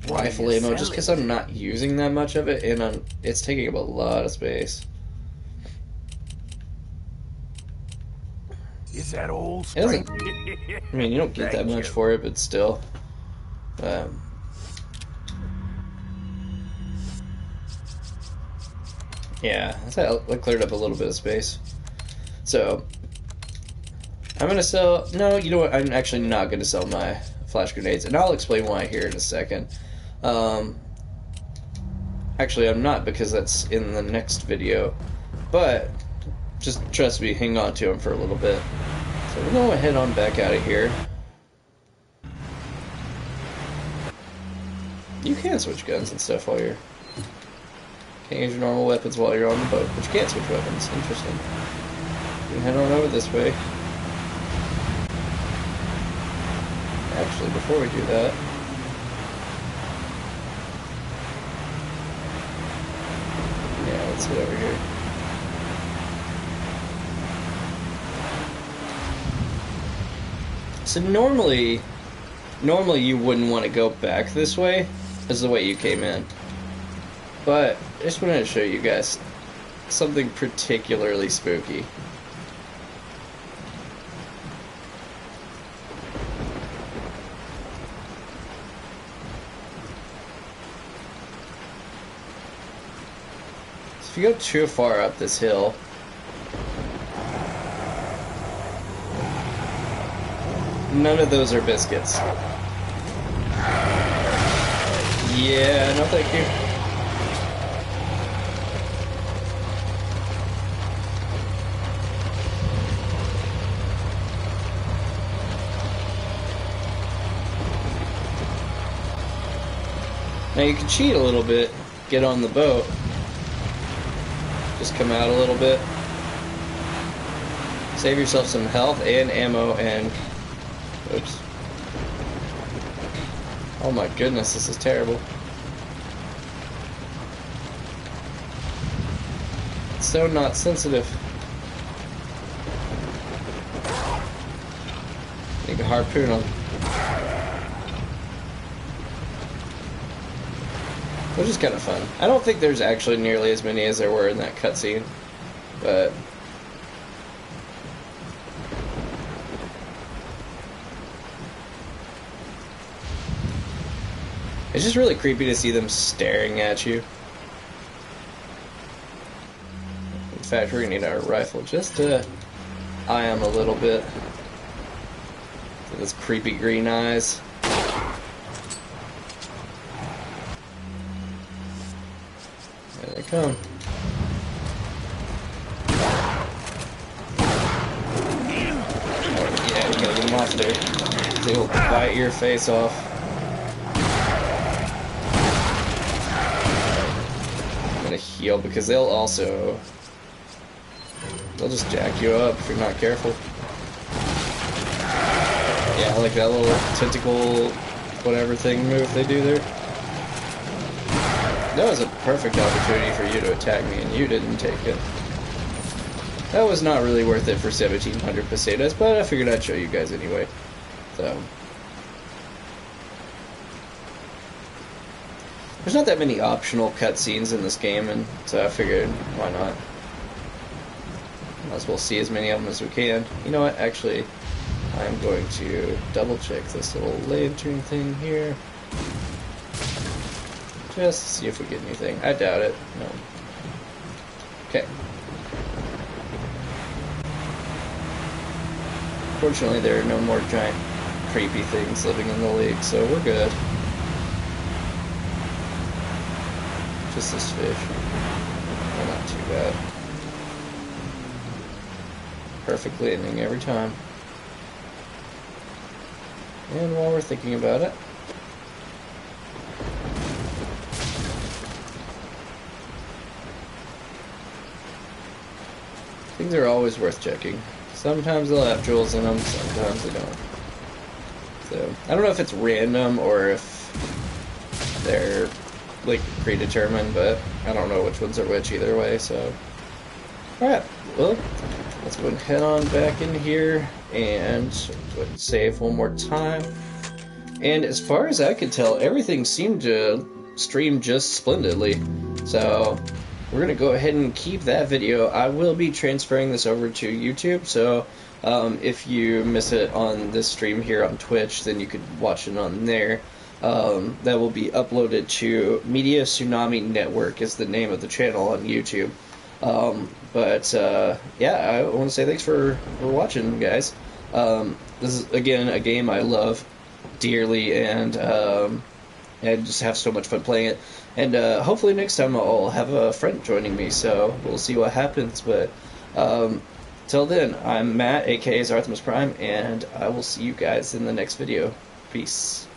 rifle ammo just because I'm not using that much of it, and it's taking up a lot of space. Is that all? It doesn't, I mean, you don't get that much for it, but still. Yeah, I cleared up a little bit of space. So, I'm going to sell... No, you know what? I'm actually not going to sell my flash grenades, and I'll explain why here in a second. Actually, I'm not, because that's in the next video. But, just trust me, hang on to them for a little bit. So we're going to head on back out of here. You can switch guns and stuff while you're... Can't use your normal weapons while you're on the boat, but you can't switch weapons. Interesting. You can head on over this way. Actually, before we do that... Yeah, let's head over here. So normally you wouldn't want to go back this way as the way you came in. But I just wanted to show you guys something particularly spooky. If you go too far up this hill, none of those are biscuits. Yeah, no thank you. Now you can cheat a little bit, get on the boat, just come out a little bit, save yourself some health and ammo and, oops. Oh my goodness, this is terrible. It's so not sensitive. You can harpoon them. Which is kind of fun. I don't think there's actually nearly as many as there were in that cutscene, but it's just really creepy to see them staring at you. In fact, we're gonna need our rifle just to eye them a little bit. Those creepy green eyes. There they come. Oh, yeah, you gotta get them off there. They'll bite your face off. I'm gonna heal because they'll just jack you up if you're not careful. Yeah, like that little tentacle whatever thing move they do there. That was a perfect opportunity for you to attack me, and you didn't take it. That was not really worth it for 1,700 pesetas, but I figured I'd show you guys anyway. So, there's not that many optional cutscenes in this game, and so I figured, why not? Might as well see as many of them as we can. You know what? Actually, I'm going to double check this little lantern thing here. Just to see if we get anything. I doubt it. No. Okay. Fortunately, there are no more giant creepy things living in the lake, so we're good. Just this fish. Well, not too bad. Perfect landing every time. And while we're thinking about it, things are always worth checking. Sometimes they'll have jewels in them, sometimes they don't. So, I don't know if it's random or if they're, like, predetermined, but I don't know which ones are which either way, so. Alright, well, let's go ahead and head on back in here and go ahead and save one more time. And as far as I could tell, everything seemed to stream just splendidly. So, we're going to go ahead and keep that video. I will be transferring this over to YouTube, so if you miss it on this stream here on Twitch, then you could watch it on there. That will be uploaded to Media Tsunami Network is the name of the channel on YouTube. Yeah, I want to say thanks for watching, guys. This is, again, a game I love dearly, and I just have so much fun playing it. And hopefully next time I'll have a friend joining me, so we'll see what happens. But till then, I'm Matt, aka Zarthimus Prime, and I will see you guys in the next video. Peace.